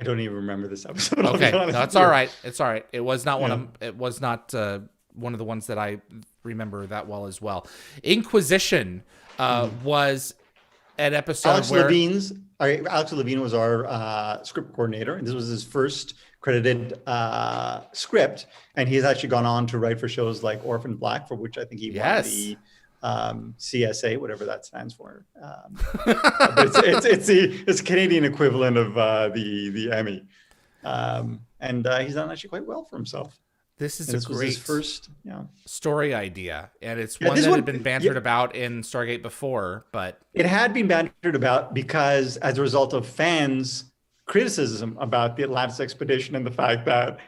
I don't even remember this episode. Okay, no, it's all right. It's all right. It was not one of the ones that I remember that well as well. Inquisition was an episode Alex Levine was our script coordinator, and this was his first credited script. And he's actually gone on to write for shows like Orphan Black, for which I think he won the CSA, whatever that stands for. But it's the Canadian equivalent of the Emmy, and he's done actually quite well for himself. This is this a was great his first story idea, and it's one that had been bantered about in Stargate before, but it had been bantered about because as a result of fans' criticism about the Atlantis expedition and the fact that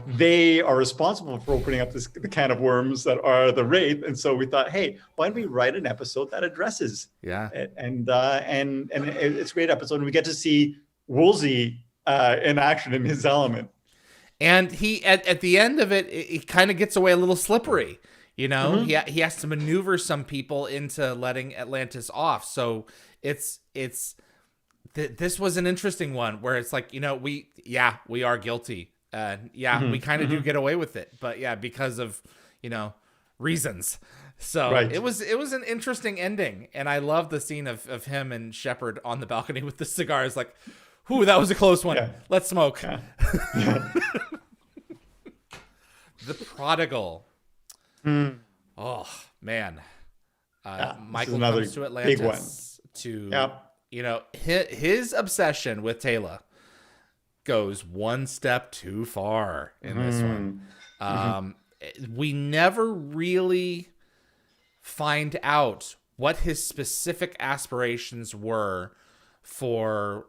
they are responsible for opening up the can of worms that are the Wraith, and so we thought, hey, why don't we write an episode that addresses it? And it's a great episode, and we get to see Woolsey in action in his element. And he at the end of it, it kind of gets away a little slippery. He has to maneuver some people into letting Atlantis off. So this was an interesting one where it's like, we are guilty. We kind of do get away with it, but because of, reasons. So it was an interesting ending. And I love the scene of him and Shepard on the balcony with the cigars, like, whew, that was a close one. Yeah. Let's smoke. Yeah. The Prodigal. Oh, man. Michael comes to Atlantis to, his obsession with Taylor goes one step too far in this one. We never really find out what his specific aspirations were for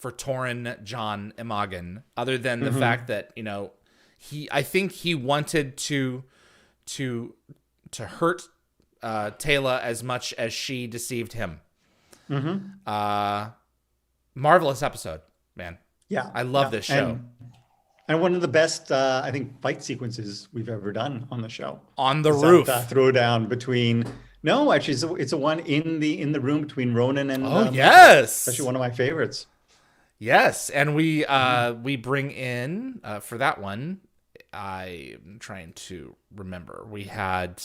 Torrin John Imogen, other than the fact that I think he wanted to hurt Taylor as much as she deceived him. Marvelous episode, man. Yeah, I love this show. And one of the best, I think, fight sequences we've ever done on the show. On the roof. That throwdown between... No, actually, it's a one in the room between Ronan and... yes! It's actually one of my favorites. Yes, and we bring in, for that one, I'm trying to remember. We had...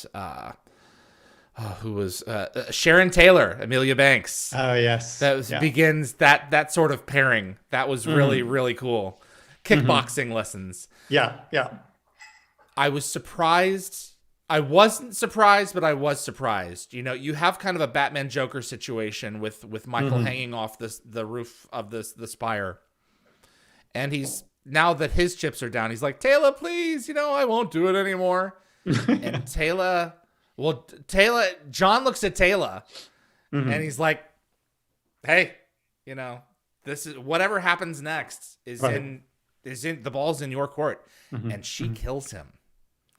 who was Sharon Taylor, Amelia Banks. Oh, yes. That begins that sort of pairing. That was really, really cool. Kickboxing lessons. Yeah. I was surprised. I wasn't surprised, but I was surprised. You have kind of a Batman Joker situation with Michael hanging off the roof of the spire. And now that his chips are down, he's like, Taylor, please, I won't do it anymore. And Taylor... Well, John looks at Taylor and he's like, hey, this is whatever happens next is in the ball's in your court. And she kills him.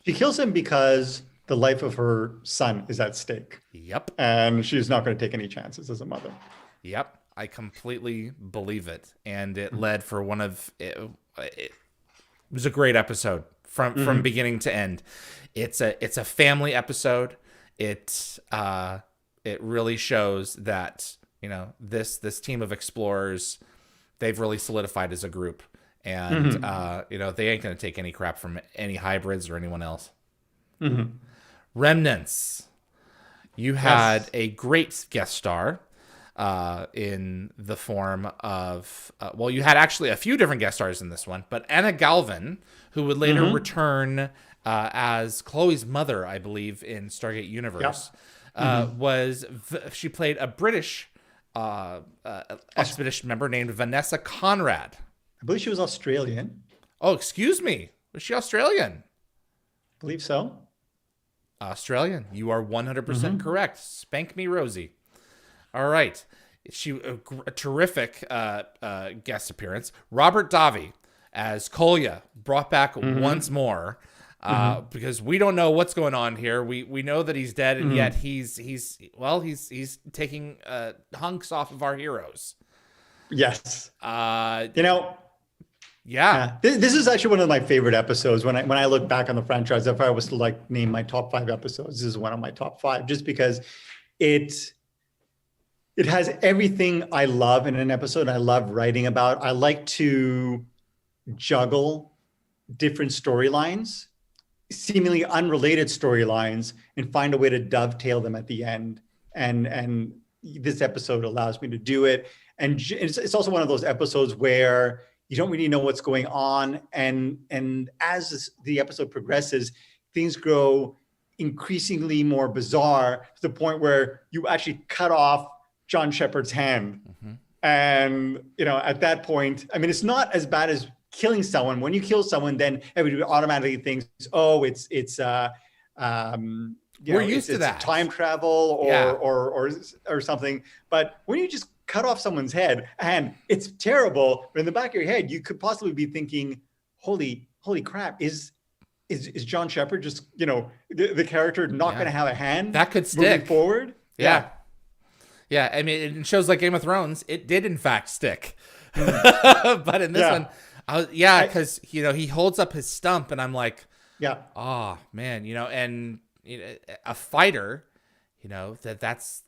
She kills him because the life of her son is at stake. Yep. And she's not going to take any chances as a mother. Yep. I completely believe it. And it led for it was a great episode from beginning to end. It's a family episode. It really shows that this team of explorers, they've really solidified as a group, and they ain't gonna take any crap from any hybrids or anyone else. Remnants, you had a great guest star in the form of you had actually a few different guest stars in this one, but Anna Galvin, who would later return as Chloe's mother, I believe, in Stargate Universe. She played a British expedition member named Vanessa Conrad. I believe she was Australian. Oh, excuse me. Was she Australian? I believe so. Australian. You are 100% correct. Spank me, Rosie. All right. A terrific guest appearance. Robert Davi as Kolya, brought back once more. Because we don't know what's going on here. We know that he's dead, and yet he's taking hunks off of our heroes. Yes. Yeah. This is actually one of my favorite episodes. When I look back on the franchise, if I was to like name my top 5 episodes, this is one of my top 5, just because it has everything I love in an episode. I love writing about. I like to juggle different storylines, seemingly unrelated storylines, and find a way to dovetail them at the end. And this episode allows me to do it. And it's also one of those episodes where you don't really know what's going on. And as the episode progresses, things grow increasingly more bizarre to the point where you actually cut off John Shepard's hand. And, at that point, I mean, it's not as bad as killing someone. When you kill someone, then everybody automatically thinks, oh, it's we're used to that, time travel or something. But when you just cut off someone's head, and it's terrible, but in the back of your head, you could possibly be thinking, holy crap, is John Shepard just, the character not going to have a hand that could stick moving forward? Yeah. I mean, in shows like Game of Thrones, it did in fact stick. But in this one, because he holds up his stump, and I'm like, oh man, and a fighter, that's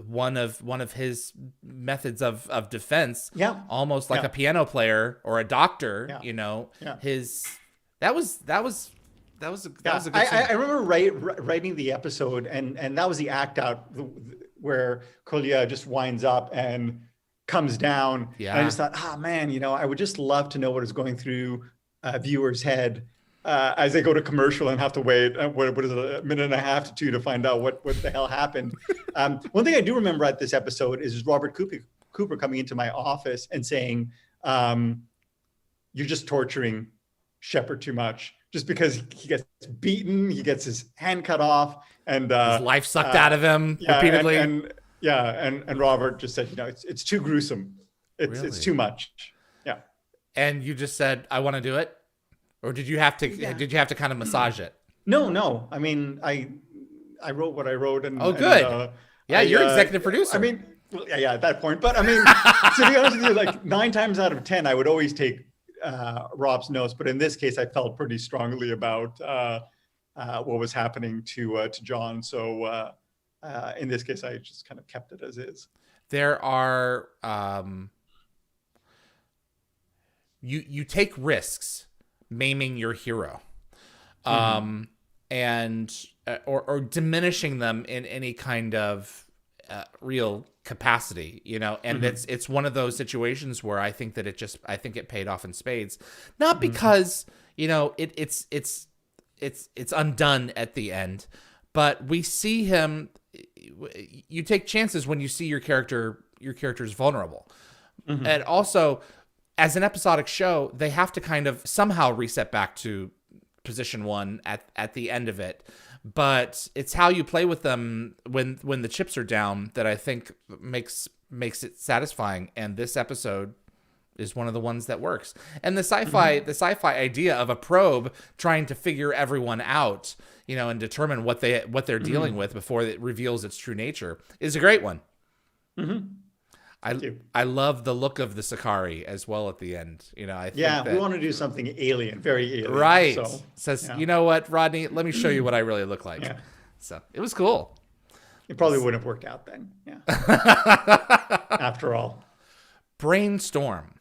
one of his methods of defense. Almost like a piano player or a doctor. That was a good scene. I remember writing the episode, and that was the act out where Kolya just winds up and comes down. And I just thought, man, I would just love to know what is going through a viewer's head as they go to commercial and have to wait, what is it, a minute and a half to 2 to find out what the hell happened. One thing I do remember at this episode is Robert Cooper coming into my office and saying, you're just torturing Shepard too much, just because he gets beaten, he gets his hand cut off, and his life sucked out of him repeatedly. And Robert just said, it's too gruesome. It's too much. Yeah. And you just said, I want to do it? Or did you have to kind of massage it? No. I mean, I wrote what I wrote, and good. You're executive producer. I mean, at that point. But I mean, to be honest with you, like 9 times out of 10, I would always take Rob's notes. But in this case, I felt pretty strongly about what was happening to John. So in this case, I just kind of kept it as is. There are you take risks maiming your hero, and or diminishing them in any kind of real capacity, and it's one of those situations where I think that it paid off in spades, not because it's undone at the end, but we see him. You take chances when you see your character is vulnerable, and also, as an episodic show, they have to kind of somehow reset back to position 1 at the end of it. But it's how you play with them when the chips are down that I think makes it satisfying. And this episode is one of the ones that works. And the sci-fi idea of a probe trying to figure everyone out, and determine what they're dealing with before it reveals its true nature is a great one. I love the look of the Sakari as well at the end. I think we want to do something alien, very alien. Right. So, says, you know what, Rodney, let me show you what I really look like. Yeah. So it was cool. It probably wouldn't have worked out then. Yeah. After all. Brainstorm.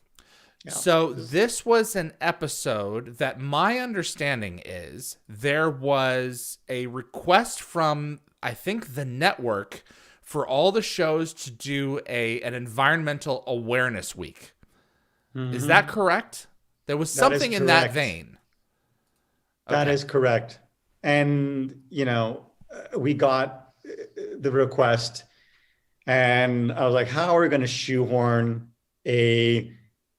Yeah. So this was an episode that my understanding is there was a request from, I think, the network for all the shows to do an environmental awareness week. Is that correct? There was something in that vein. That is correct. And, we got the request and I was like, how are we going to shoehorn a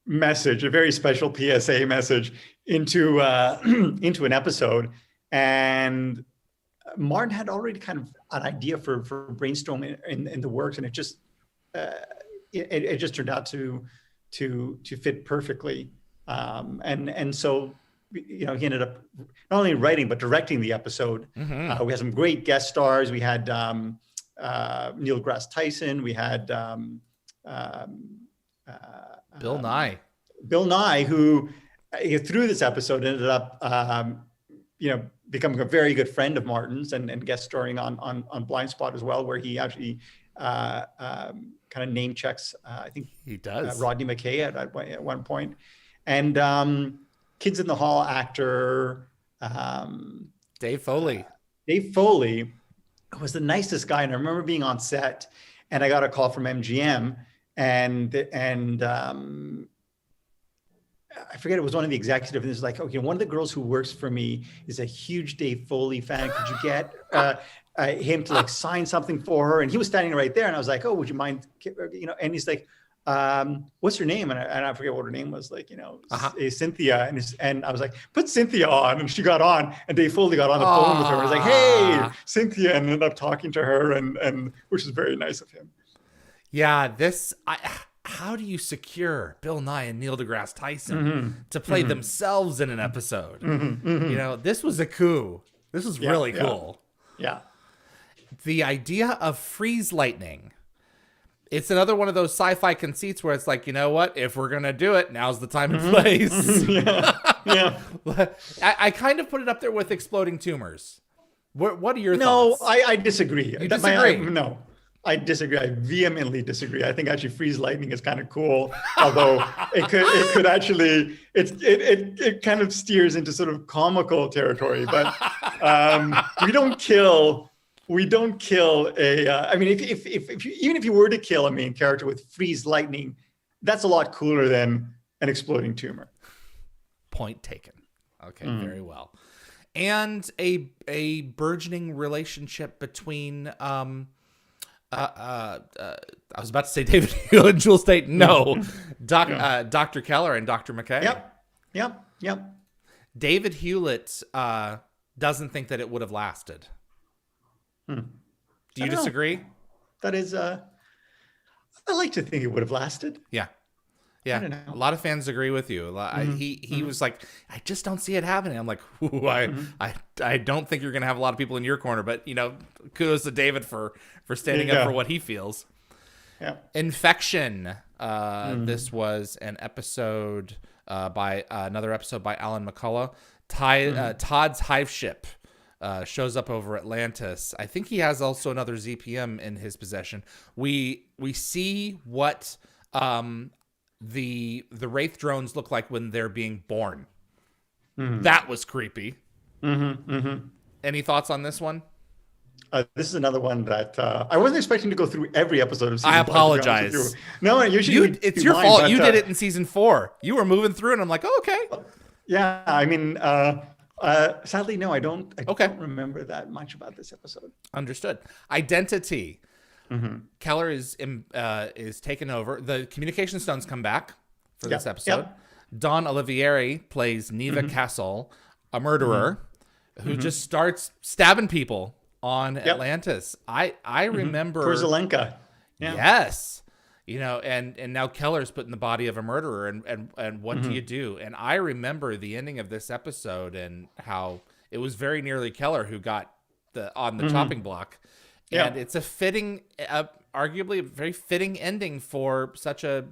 message, a very special PSA message into into an episode? And Martin had already kind of an idea for brainstorming in the works, and it just it just turned out to fit perfectly. And so he ended up not only writing but directing the episode. Mm-hmm. We had some great guest stars. We had Neil deGrasse Tyson. We had Bill Nye. Bill Nye, who through this episode ended up becoming a very good friend of Martin's and guest starring on Blind Spot as well, where he actually kind of name checks. I think he does Rodney McKay at one point, and Kids in the Hall actor Dave Foley. Dave Foley was the nicest guy, and I remember being on set, and I got a call from MGM, and I forget, it was one of the executives, and it's like, okay, one of the girls who works for me is a huge Dave Foley fan. Could you get him to sign something for her? And he was standing right there, and I was like, oh, would you mind? And he's like, what's her name? And I forget what her name was, Cynthia. And I was like, put Cynthia on, and she got on, and Dave Foley got on the phone with her. I was like, hey, Cynthia, and ended up talking to her, and which is very nice of him. Yeah, how do you secure Bill Nye and Neil deGrasse Tyson to play themselves in an episode? This was a coup. This was really cool. Yeah. The idea of freeze lightning. It's another one of those sci-fi conceits where it's like, you know what? If we're going to do it, now's the time and place. Yeah. I kind of put it up there with exploding tumors. What are your thoughts? No, I disagree. You disagree? No. I disagree. I vehemently disagree. I think actually freeze lightning is kind of cool, although it could actually it kind of steers into sort of comical territory. But we don't kill a. I mean, even if you were to kill a main character with freeze lightning, that's a lot cooler than an exploding tumor. Point taken. Okay, very well. And a burgeoning relationship between I was about to say David Hewlett and Jules Tate. No, Dr. Keller and Dr. McKay. Yep. David Hewlett doesn't think that it would have lasted. Do you disagree? That is, I like to think it would have lasted. Yeah. I don't know. A lot of fans agree with you. He was like, I just don't see it happening. I'm like, ooh, I don't think you're going to have a lot of people in your corner, but kudos to David for standing up for what he feels. Yeah. Infection. This was an episode another episode by Alan McCullough. Todd's hive ship shows up over Atlantis. I think he has also another ZPM in his possession. We see what the Wraith drones look like when they're being born. That was creepy. Any thoughts on this one? This is another one that I wasn't expecting to go through every episode of season 5. I apologize. No, usually it's your fault. You did it in season 4. You were moving through, and I'm like, oh, okay. Yeah, I mean, sadly, no, I don't remember that much about this episode. Understood. Identity. Keller is taken over. The communication stones come back for this episode. Dawn Olivieri plays Neva Castle, a murderer who just starts stabbing people on Atlantis. I remember for Zelenka. Yeah. Yes. And now Keller's put in the body of a murderer, and what do you do? And I remember the ending of this episode and how it was very nearly Keller who got on the chopping block. And it's a fitting, arguably a very fitting ending for such a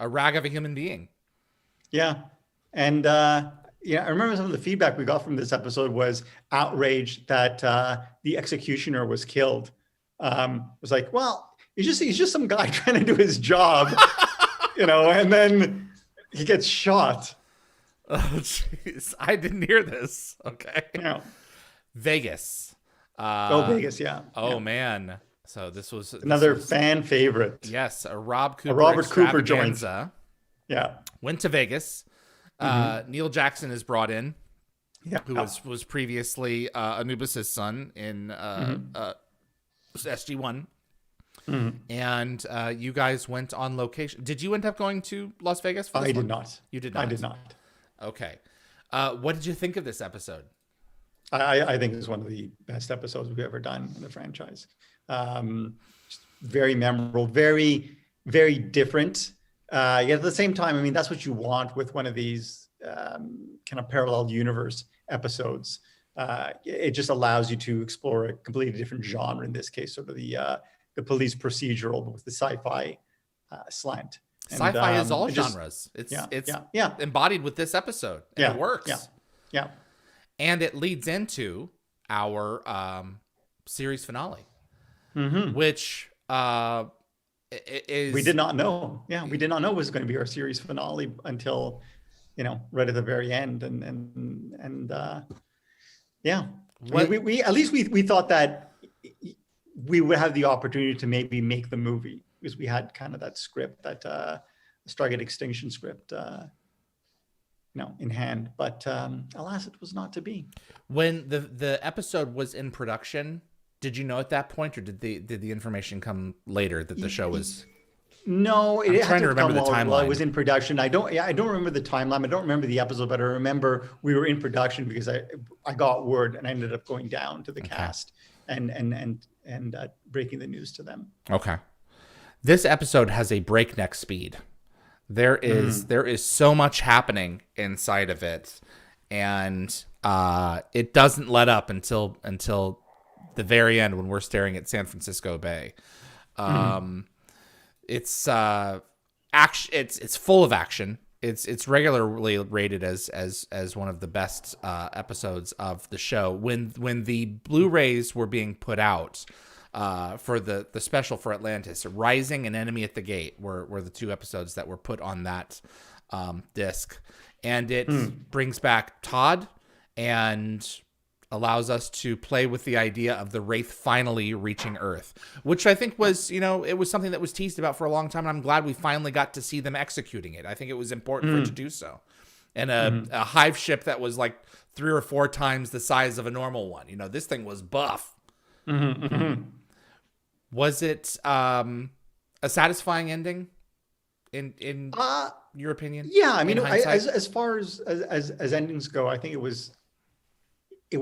rag of a human being. Yeah. And, I remember some of the feedback we got from this episode was outrage that the executioner was killed. It was like, well, he's just some guy trying to do his job, and then he gets shot. Oh, jeez. I didn't hear this. Okay. Vegas. Vegas, yeah. Man. So this was another fan favorite. Yes, a Robert Cooper joint. Yeah. Went to Vegas. Neil Jackson is brought in Yeah. who was previously Anubis's son in SG1. And you guys went on location. Did you end up going to Las Vegas for this I one? did not. You did not? I did not. Okay. What did you think of this episode? I think it's one of the best episodes we've ever done in the franchise. Very memorable, very, very different. Yet at the same time, I mean, that's what you want with one of these kind of parallel universe episodes. It just allows you to explore a completely different genre. In this case, sort of the police procedural with the sci-fi slant. Sci-fi is all genres. It's embodied with this episode. And it works. Yeah. And it leads into our series finale, which is... We did not know. Yeah, we did not know it was going to be our series finale until, right at the very end. We at least we thought that we would have the opportunity to maybe make the movie because we had kind of that script, that Stargate Extinction script, in hand. But alas, it was not to be. When the episode was in production, did you know at that point, or did the information come later that the show was? No, I'm trying to remember the timeline. While it was in production. I don't remember the timeline. I don't remember the episode, but I remember we were in production because I got word and I ended up going down to the cast and breaking the news to them. Okay. This episode has a breakneck speed. There is so much happening inside of it, and it doesn't let up until the very end when we're staring at San Francisco Bay. It's action. It's full of action. It's regularly rated as one of the best episodes of the show. When the Blu-rays were being put out for the special for Atlantis, Rising and Enemy at the Gate were the two episodes that were put on that disc, and it brings back Todd and allows us to play with the idea of the Wraith finally reaching Earth, which I think was, it was something that was teased about for a long time. And I'm glad we finally got to see them executing it. I think it was important for it to do so. And a hive ship that was like 3 or 4 times the size of a normal one. This thing was buff. Was it a satisfying ending in your opinion? Yeah, I mean, as far as endings go, I think it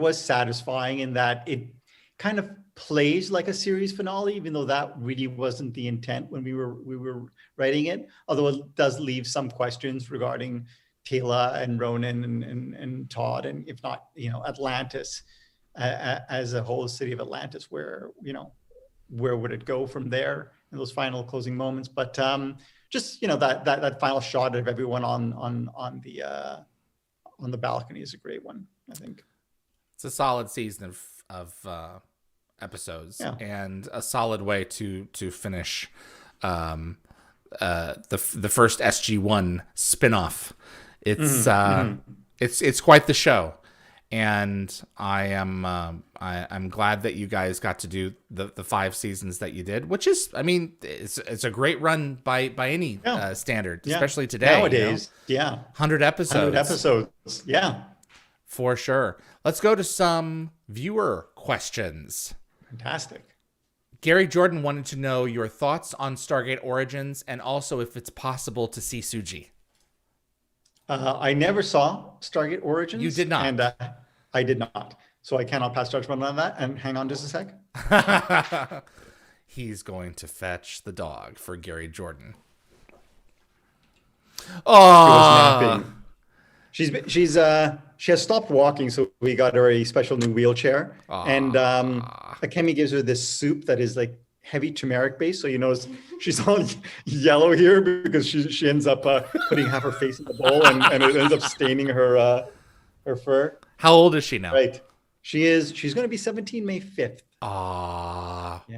was satisfying in that it kind of plays like a series finale, even though that really wasn't the intent when we were writing it. Although it does leave some questions regarding Tayla and Ronan and Todd, and if not, Atlantis as a whole, city of Atlantis, where would it go from there in those final closing moments? But just that final shot of everyone on the balcony is a great one, I think. It's a solid season of episodes, and a solid way to finish the first SG1 spinoff. It's quite the show, and I'm glad that you guys got to do the 5 seasons that you did, which is, I mean, it's a great run by any standard, especially today. Nowadays, 100 episodes. 100 episodes, for sure. Let's go to some viewer questions. Fantastic. Gary Jordan wanted to know your thoughts on Stargate Origins, and also if it's possible to see Suji. I never saw Stargate Origins. You did not. And I did not. So I cannot pass judgment on that. And hang on just a sec. He's going to fetch the dog for Gary Jordan. Oh, she has stopped walking, so we got her a special new wheelchair. And Akemi gives her this soup that is like heavy turmeric based. So you notice she's all yellow here because she ends up putting half her face in the bowl, and it ends up staining her fur. How old is she now? Right. She's going to be 17 May 5th.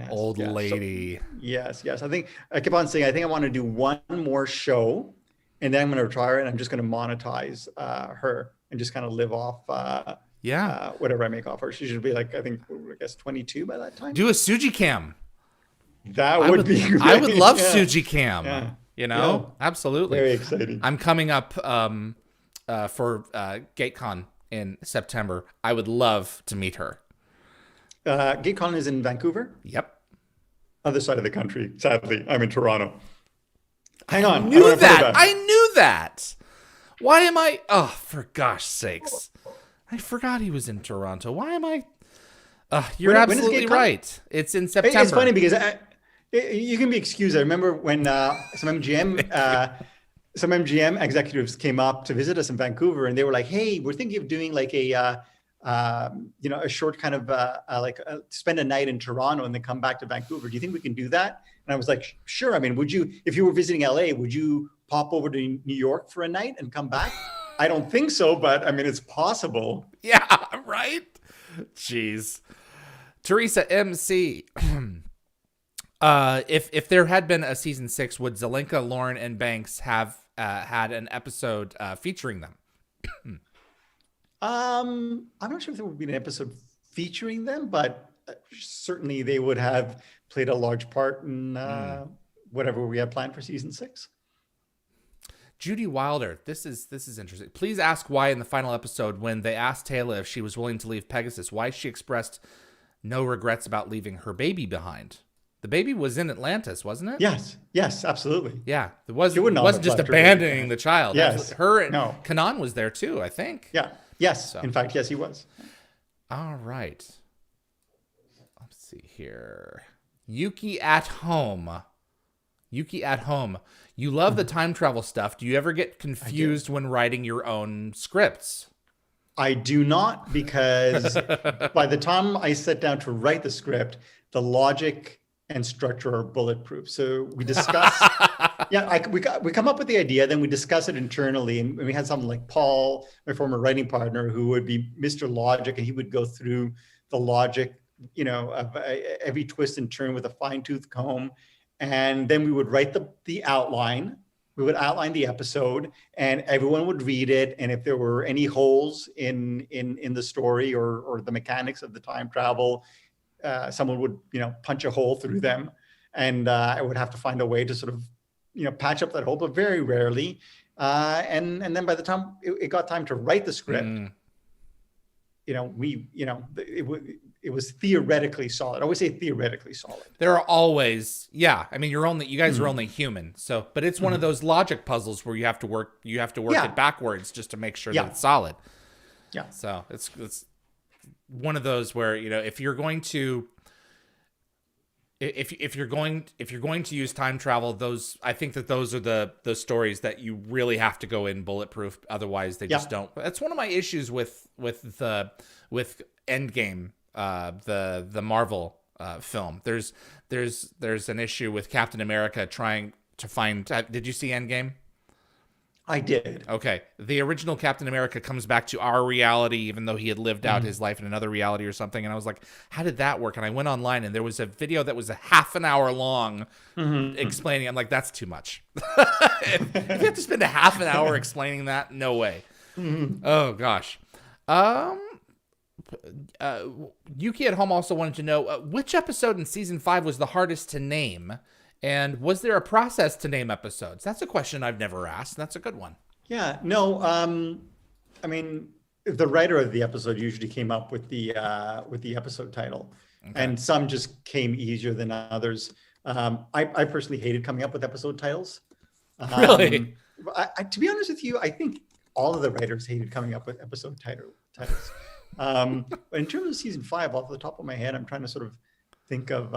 Old lady. So, yes. I think I keep on saying, I think I want to do one more show, and then I'm going to retire, and I'm just going to monetize her and just kind of live off whatever I make off her. She should be like, I guess 22 by that time. Do a Suji cam. That would be great. I would love Suji cam. Absolutely. Very exciting. I'm coming up for GateCon in September. I would love to meet her. GateCon is in Vancouver. Yep. Other side of the country. Sadly, I'm in Toronto. Hang on. I knew that. I knew that. Why am I? Oh, for gosh sakes. I forgot he was in Toronto. Why am I? You're absolutely right. It's in September. It's funny because you can be excused. I remember when some MGM executives came up to visit us in Vancouver, and they were like, "Hey, we're thinking of doing like a short kind of spend a night in Toronto and then come back to Vancouver. Do you think we can do that?" And I was like, "Sure." I mean, would you, if you were visiting LA, would you pop over to New York for a night and come back? I don't think so, but I mean, it's possible. Yeah, right? Jeez. Teresa MC. If there had been a season 6, would Zelenka, Lauren, and Banks have had an episode featuring them? I'm not sure if there would be an episode featuring them, but certainly they would have played a large part in whatever we have planned for season 6. Judy Wilder, this is interesting. Please ask why in the final episode, when they asked Taylor if she was willing to leave Pegasus, why she expressed no regrets about leaving her baby behind. The baby was in Atlantis, wasn't it? Yes, absolutely. Yeah, it wasn't just abandoning the child. Yes, her and Kanan was there too, I think. Yeah, yes. So. In fact, yes, he was. All right. Let's see here. Yuki at home. You love the time travel stuff. Do you ever get confused when writing your own scripts? I do not, because by the time I sit down to write the script, the logic and structure are bulletproof. So we discuss, we come up with the idea, then we discuss it internally, and we had someone like Paul, my former writing partner, who would be Mr. Logic, and he would go through the logic, of every twist and turn with a fine-tooth comb. And then we would write the outline. We would outline the episode, and everyone would read it. And if there were any holes in the story or the mechanics of the time travel, someone would punch a hole through them, and I would have to find a way to sort of patch up that hole. But very rarely, and then by the time it got time to write the script, it was theoretically solid. I always say theoretically solid. There are always, I mean, you guys are only human. So, but it's one of those logic puzzles where you have to work it backwards just to make sure that it's solid. Yeah. So it's one of those where, if you're going to use time travel, I think that those are the stories that you really have to go in bulletproof. Otherwise they just don't. That's one of my issues with Endgame. The Marvel film. There's an issue with Captain America trying to find. Did you see Endgame? I did. Okay. The original Captain America comes back to our reality, even though he had lived out his life in another reality or something. And I was like, how did that work? And I went online, and there was a video that was a half an hour long explaining. I'm like, that's too much. If you have to spend a half an hour explaining that, no way. Oh gosh. Yuki at home also wanted to know which episode in season 5 was the hardest to name, and was there a process to name episodes? That's a question I've never asked. That's a good one. Yeah, no. I mean, the writer of the episode usually came up with the episode title, and some just came easier than others. I personally hated coming up with episode titles. Really? To be honest with you, I think all of the writers hated coming up with episode titles. But in terms of season 5, off the top of my head, I'm trying to sort of think of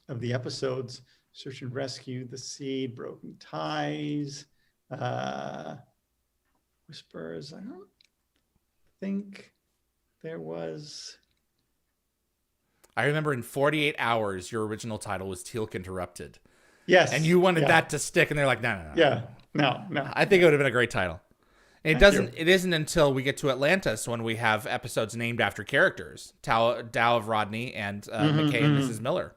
the episodes: Search and Rescue, The Seed, Broken Ties, Whispers. I don't think there was. I remember in 48 Hours, your original title was Teal'c Interrupted. Yes. And you wanted that to stick, and they're like, no. Yeah, no. I think it would have been a great title. It isn't until we get to Atlantis when we have episodes named after characters, Tao of Rodney and McKay and Mrs. Miller.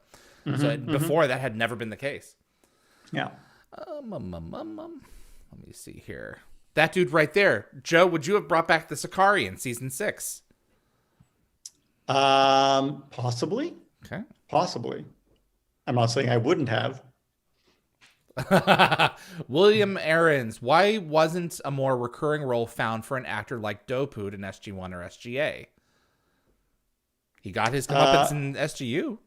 So before that had never been the case. Yeah. Let me see here. That dude right there, Joe. Would you have brought back the Sakari in season 6? Possibly. Okay. Possibly. I'm not saying I wouldn't have. William Aarons, why wasn't a more recurring role found for an actor like Dopud in SG-1 or SGA? He got his comeuppance in SGU.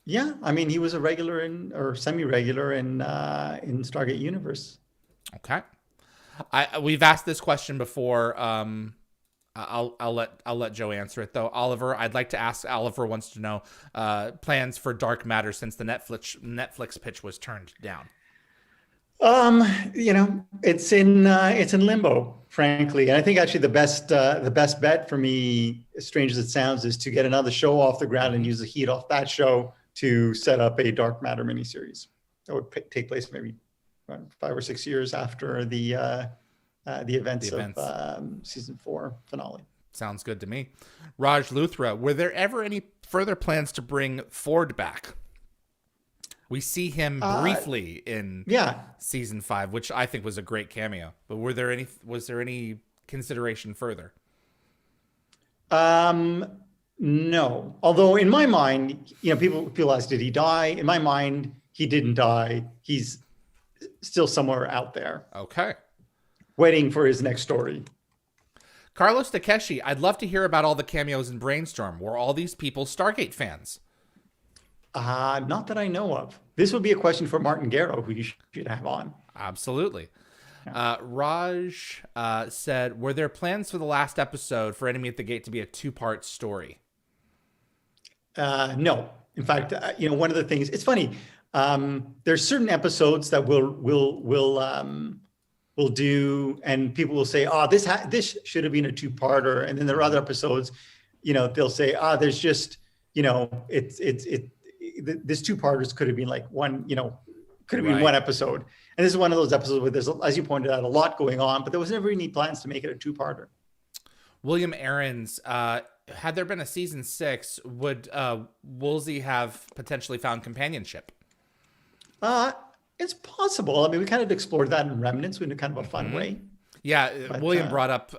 Yeah, I mean, he was a regular or semi-regular in Stargate Universe. Okay. We've asked this question before. I'll let Joe answer it though. Oliver, I'd like to ask. Oliver wants to know plans for Dark Matter since the Netflix pitch was turned down. It's in limbo, frankly. And I think actually the best bet for me, as strange as it sounds, is to get another show off the ground and use the heat off that show to set up a Dark Matter miniseries that would take place maybe 5 or 6 years after the events of season 4 finale. Sounds good to me. Raj Luthra, were there ever any further plans to bring Ford back? We see him briefly in season 5, which I think was a great cameo. But was there any consideration further? No. Although in my mind, people ask, did he die? In my mind, he didn't die. He's still somewhere out there. Okay. Waiting for his next story. Carlos Takeshi, I'd love to hear about all the cameos in Brainstorm. Were all these people Stargate fans? Not that I know of. This would be a question for Martin Garrow, who you should have on. Absolutely. Yeah. Raj said, were there plans for the last episode for Enemy at the Gate to be a 2-part story? No. In fact, one of the things, it's funny. There's certain episodes that we'll do, and people will say, "Oh, this should have been a 2-parter," and then there are other episodes, they'll say, there's just, this 2-parters could have been like one, could have been one episode. And this is one of those episodes where there's, as you pointed out, a lot going on, but there was never any plans to make it a 2-parter. William Aarons, had there been a season 6, would Woolsey have potentially found companionship? It's possible. I mean, we kind of explored that in Remnants in a kind of a fun way. Yeah, but, William brought up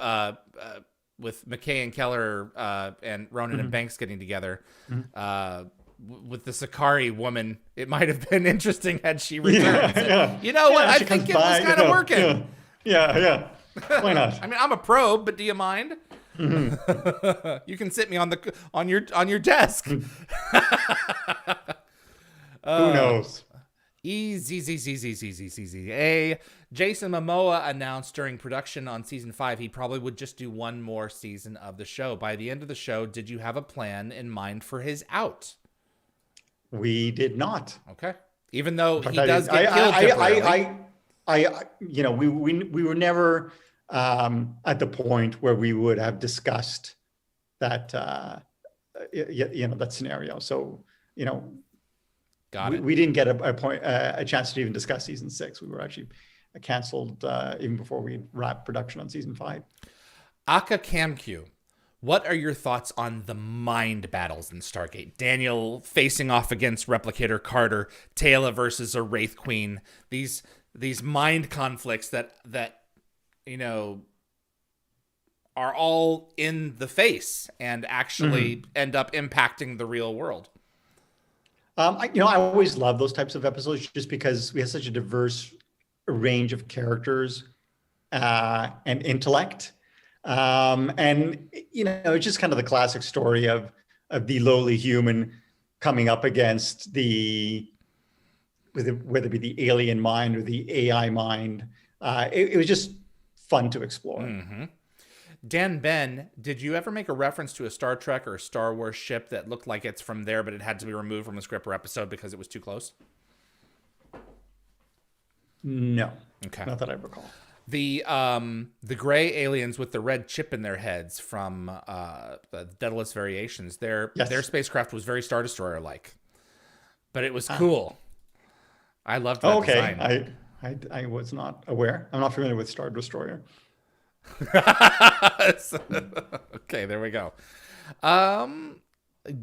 with McKay and Keller and Ronan and Banks getting together. With the Sakari woman, it might have been interesting had she returned. You know what? I think it was kind of working. Yeah. Why not? I mean, I'm a probe, but do you mind? You can sit me on your desk. Who knows? EZZZZZZZA. Jason Momoa announced during production on season 5 he probably would just do one more season of the show. By the end of the show, did you have a plan in mind for his out? We did not. Okay. Even though he does get killed temporarily. We were never at the point where we would have discussed that that scenario. So, we didn't get a chance to even discuss season 6. We were actually canceled even before we wrapped production on season 5. Aka Camq, what are your thoughts on the mind battles in Stargate? Daniel facing off against Replicator Carter, Taylor versus a Wraith Queen. These mind conflicts that are all in the face and actually end up impacting the real world. I always love those types of episodes just because we have such a diverse range of characters and intellect. It's just kind of the classic story of the lowly human coming up against whether it be the alien mind or the AI mind. It was just fun to explore. Mm-hmm. Dan Ben, did you ever make a reference to a Star Trek or a Star Wars ship that looked like it's from there, but it had to be removed from a script or episode because it was too close? No. Okay. Not that I recall. The gray aliens with the red chip in their heads from the Daedalus Variations, their spacecraft was very Star Destroyer like, but it was cool. I loved that design. I was not aware. I'm not familiar with Star Destroyer. Okay, there we go.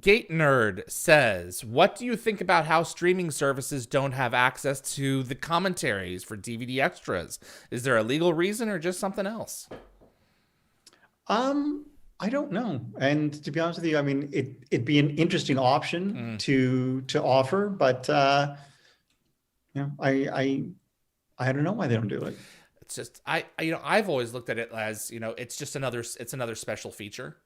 Gate Nerd says, what do you think about how streaming services don't have access to the commentaries for DVD extras? Is there a legal reason or just something else? I don't know. And to be honest with you, I mean, it'd be an interesting option to offer, but Yeah, I don't know why they don't do it. It's just I've always looked at it as, it's just another special feature.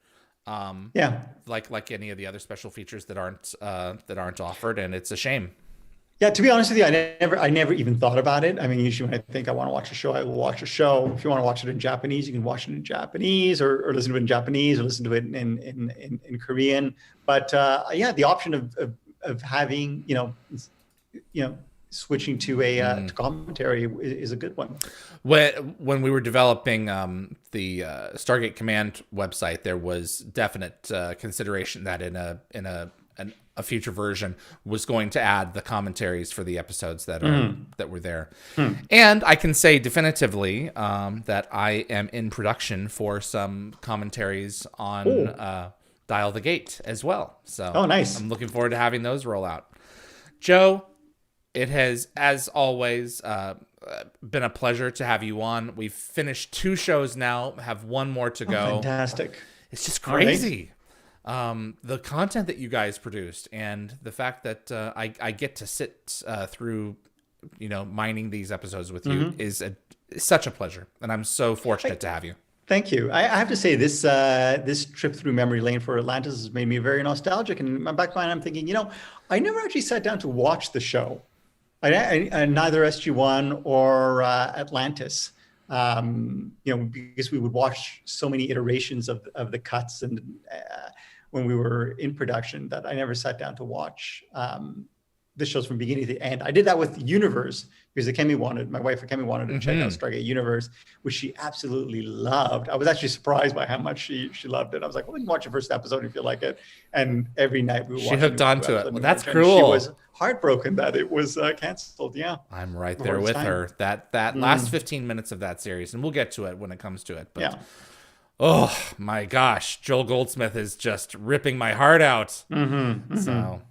Yeah. Like any of the other special features that aren't offered, and it's a shame. Yeah, to be honest with you, I never even thought about it. I mean, usually when I think I want to watch a show, I will watch a show. If you want to watch it in Japanese, you can watch it in Japanese, or listen to it in Japanese, or listen to it in Korean. But yeah, the option of having switching to a to commentary is a good one. When we were developing the Stargate Command website, there was definite consideration that in a future version was going to add the commentaries for the episodes that were there. And I can say definitively that I am in production for some commentaries on Dial the Gate as well. So nice. I'm looking forward to having those roll out. Joe, it has, as always, been a pleasure to have you on. We've finished 2 shows now, have 1 more to go. Fantastic. It's just crazy. The content that you guys produced, and the fact that I get to sit through, mining these episodes with you is such a pleasure. And I'm so fortunate to have you. Thank you. I have to say this trip through memory lane for Atlantis has made me very nostalgic. And in my back mind, I'm thinking, I never actually sat down to watch the show. I neither SG-1 or Atlantis, because we would watch so many iterations of the cuts and when we were in production that I never sat down to watch the shows from beginning to end. I did that with Universe because my wife Kemi wanted to check out Stargate Universe, which she absolutely loved. I was actually surprised by how much she loved it. I was like, well, we can watch the first episode if you like it. And every night we were watching. She hooked onto it. Well, that's cool. She was heartbroken that it was canceled. Yeah. I'm right there with her. That last 15 minutes of that series, and we'll get to it when it comes to it. But yeah. Oh my gosh, Joel Goldsmith is just ripping my heart out. So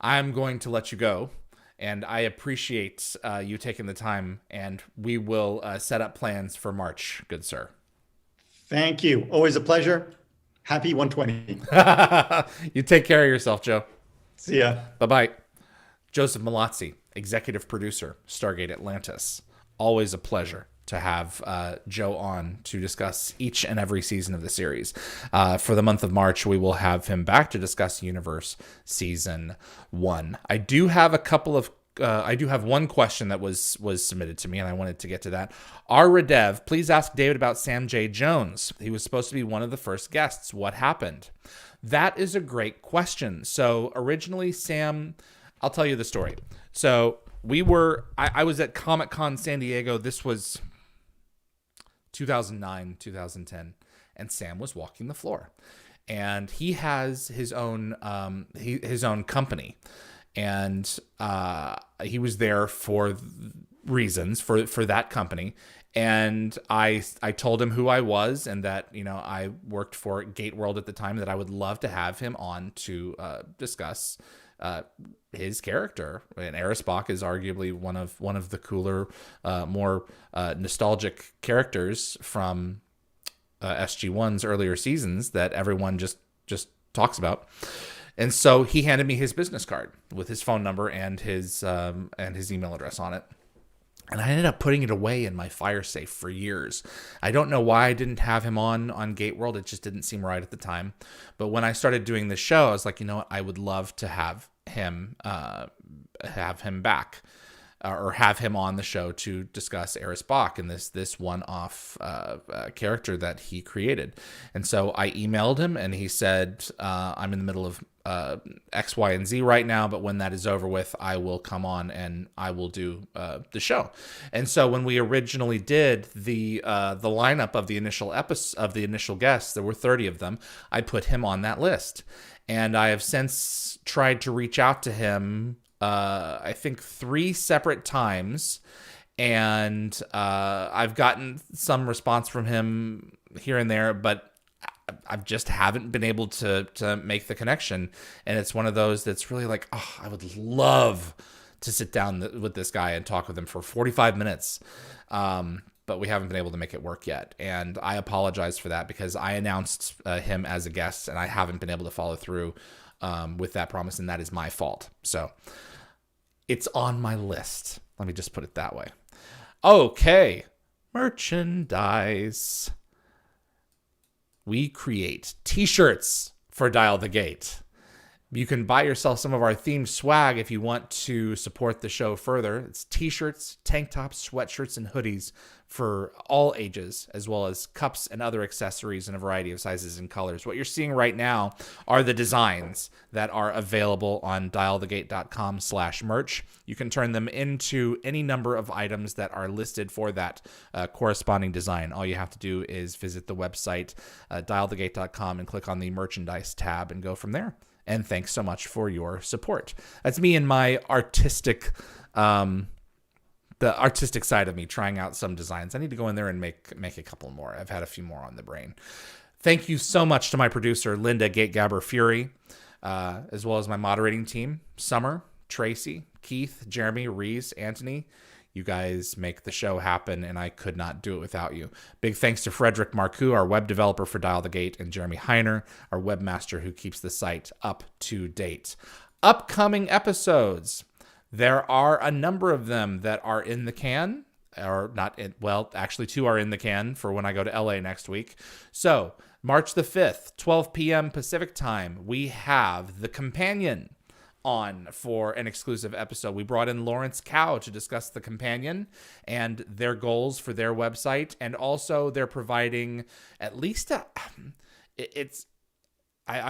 I'm going to let you go, and I appreciate you taking the time, and we will set up plans for March, good sir. Thank you. Always a pleasure. Happy 120. You take care of yourself, Joe. See ya. Bye-bye. Joseph Mallozzi, executive producer, Stargate Atlantis. Always a pleasure to have Joe on to discuss each and every season of the series. For the month of March, we will have him back to discuss Universe Season 1. I do have one question that was submitted to me, and I wanted to get to that. Radev, please ask David about Sam J. Jones. He was supposed to be one of the first guests. What happened? That is a great question. So originally, Sam, I'll tell you the story. So I was at Comic-Con San Diego. This was 2009, 2010, and Sam was walking the floor, and he has his own company, and he was there for reasons for that company. And I told him who I was, and that I worked for Gate World at the time, that I would love to have him on to discuss his character. And Eris Bach is arguably one of the cooler, more nostalgic characters from SG-1's earlier seasons that everyone just talks about. And so he handed me his business card with his phone number and his email address on it. And I ended up putting it away in my fire safe for years. I don't know why I didn't have him on Gate World. It just didn't seem right at the time. But when I started doing this show, I was like, what? I would love to have him back, or have him on the show to discuss Eris Bach and this one-off character that he created. And so I emailed him, and he said, I'm in the middle of X, Y, and Z right now, but when that is over with, I will come on and I will do the show. And so when we originally did the lineup of the initial guests, there were 30 of them. I put him on that list, and I have since tried to reach out to him I think 3 separate times, and I've gotten some response from him here and there, but I just haven't been able to make the connection. And it's one of those that's really like, oh, I would love to sit down with this guy and talk with him for 45 minutes. But we haven't been able to make it work yet. And I apologize for that, because I announced him as a guest, and I haven't been able to follow through with that promise, and that is my fault. So It's on my list. Let me just put it that way. Okay. Merchandise. We create t-shirts for Dial the Gate. You can buy yourself some of our themed swag if you want to support the show further. It's t-shirts, tank tops, sweatshirts, and hoodies for all ages, as well as cups and other accessories in a variety of sizes and colors. What you're seeing right now are the designs that are available on dialthegate.com/merch. You can turn them into any number of items that are listed for that corresponding design. All you have to do is visit the website, dialthegate.com, and click on the merchandise tab and go from there. And thanks so much for your support. That's me and my artistic, the artistic side of me trying out some designs. I need to go in there and make a couple more. I've had a few more on the brain. Thank you so much to my producer, Linda Gategabber Fury, as well as my moderating team, Summer, Tracy, Keith, Jeremy, Reese, Anthony. You guys make the show happen, and I could not do it without you. Big thanks to Frederick Marcoux, our web developer for Dial the Gate, and Jeremy Heiner, our webmaster who keeps the site up to date. Upcoming episodes. There are a number of them that are in the can, or not in, well, actually 2 are in the can for when I go to LA next week. So, March the 5th, 12 p.m. Pacific time, we have The Companion on for an exclusive episode. We brought in Lawrence Cow to discuss The Companion and their goals for their website, and also they're providing at least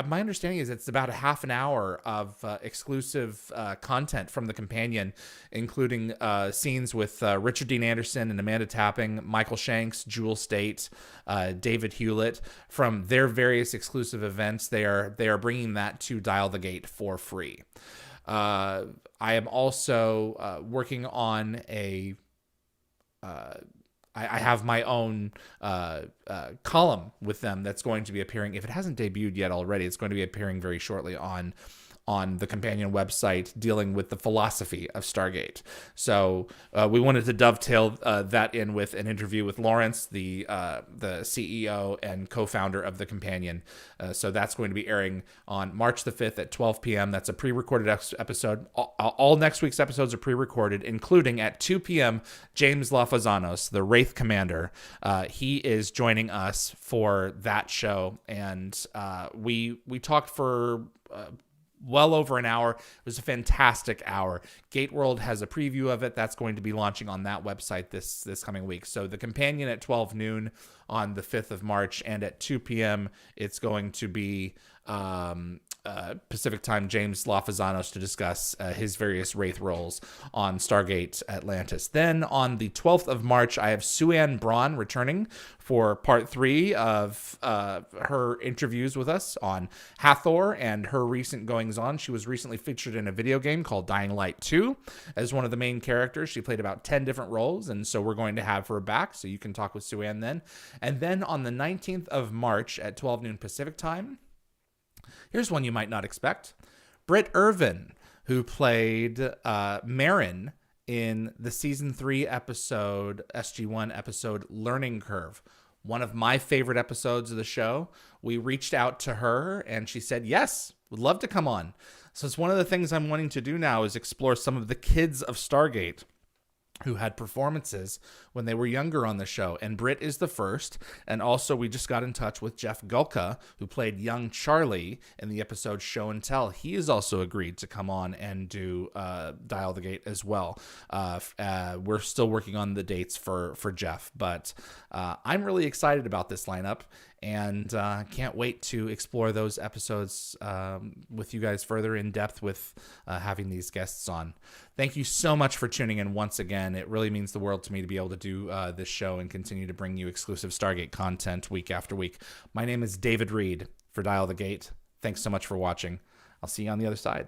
my understanding is it's about a half an hour of exclusive content from The Companion, including scenes with Richard Dean Anderson and Amanda Tapping, Michael Shanks, Jewel State, David Hewlett from their various exclusive events. They are bringing that to Dial the Gate for free. I am also working on a. I have my own column with them that's going to be appearing. If it hasn't debuted yet already, it's going to be appearing very shortly on the Companion website, dealing with the philosophy of Stargate. So we wanted to dovetail that in with an interview with Lawrence, the CEO and co-founder of The Companion. So that's going to be airing on March the 5th at 12 p.m. That's a pre-recorded episode. All next week's episodes are pre-recorded, including at 2 p.m. James Lafazanos, the Wraith Commander. He is joining us for that show, and we talked for well over an hour. It was a fantastic hour. Gate World has a preview of it that's going to be launching on that website this coming week. So The Companion at 12 noon on the 5th of March, and at 2 p.m. it's going to be Pacific time, James Lafazanos to discuss his various Wraith roles on Stargate Atlantis. Then on the 12th of March, I have Sue-Ann Braun returning for part 3 of her interviews with us on Hathor and her recent goings-on. She was recently featured in a video game called Dying Light 2 as one of the main characters. She played about 10 different roles, and so we're going to have her back, so you can talk with Sue-Ann then. And then on the 19th of March at 12 noon Pacific time, here's one you might not expect. Britt Irvin, who played Marin in the season 3 episode, SG1 episode, Learning Curve. One of my favorite episodes of the show. We reached out to her and she said, yes, would love to come on. So it's one of the things I'm wanting to do now is explore some of the kids of Stargate who had performances when they were younger on the show. And Britt is the first. And also we just got in touch with Jeff Gulka, who played young Charlie in the episode Show and Tell. He has also agreed to come on and do Dial the Gate as well. We're still working on the dates for Jeff, but I'm really excited about this lineup, and can't wait to explore those episodes with you guys further in depth with having these guests on. Thank you so much for tuning in once again. It really means the world to me to be able to do this show and continue to bring you exclusive Stargate content week after week. My name is David Reed for Dial the Gate. Thanks so much for watching. I'll see you on the other side.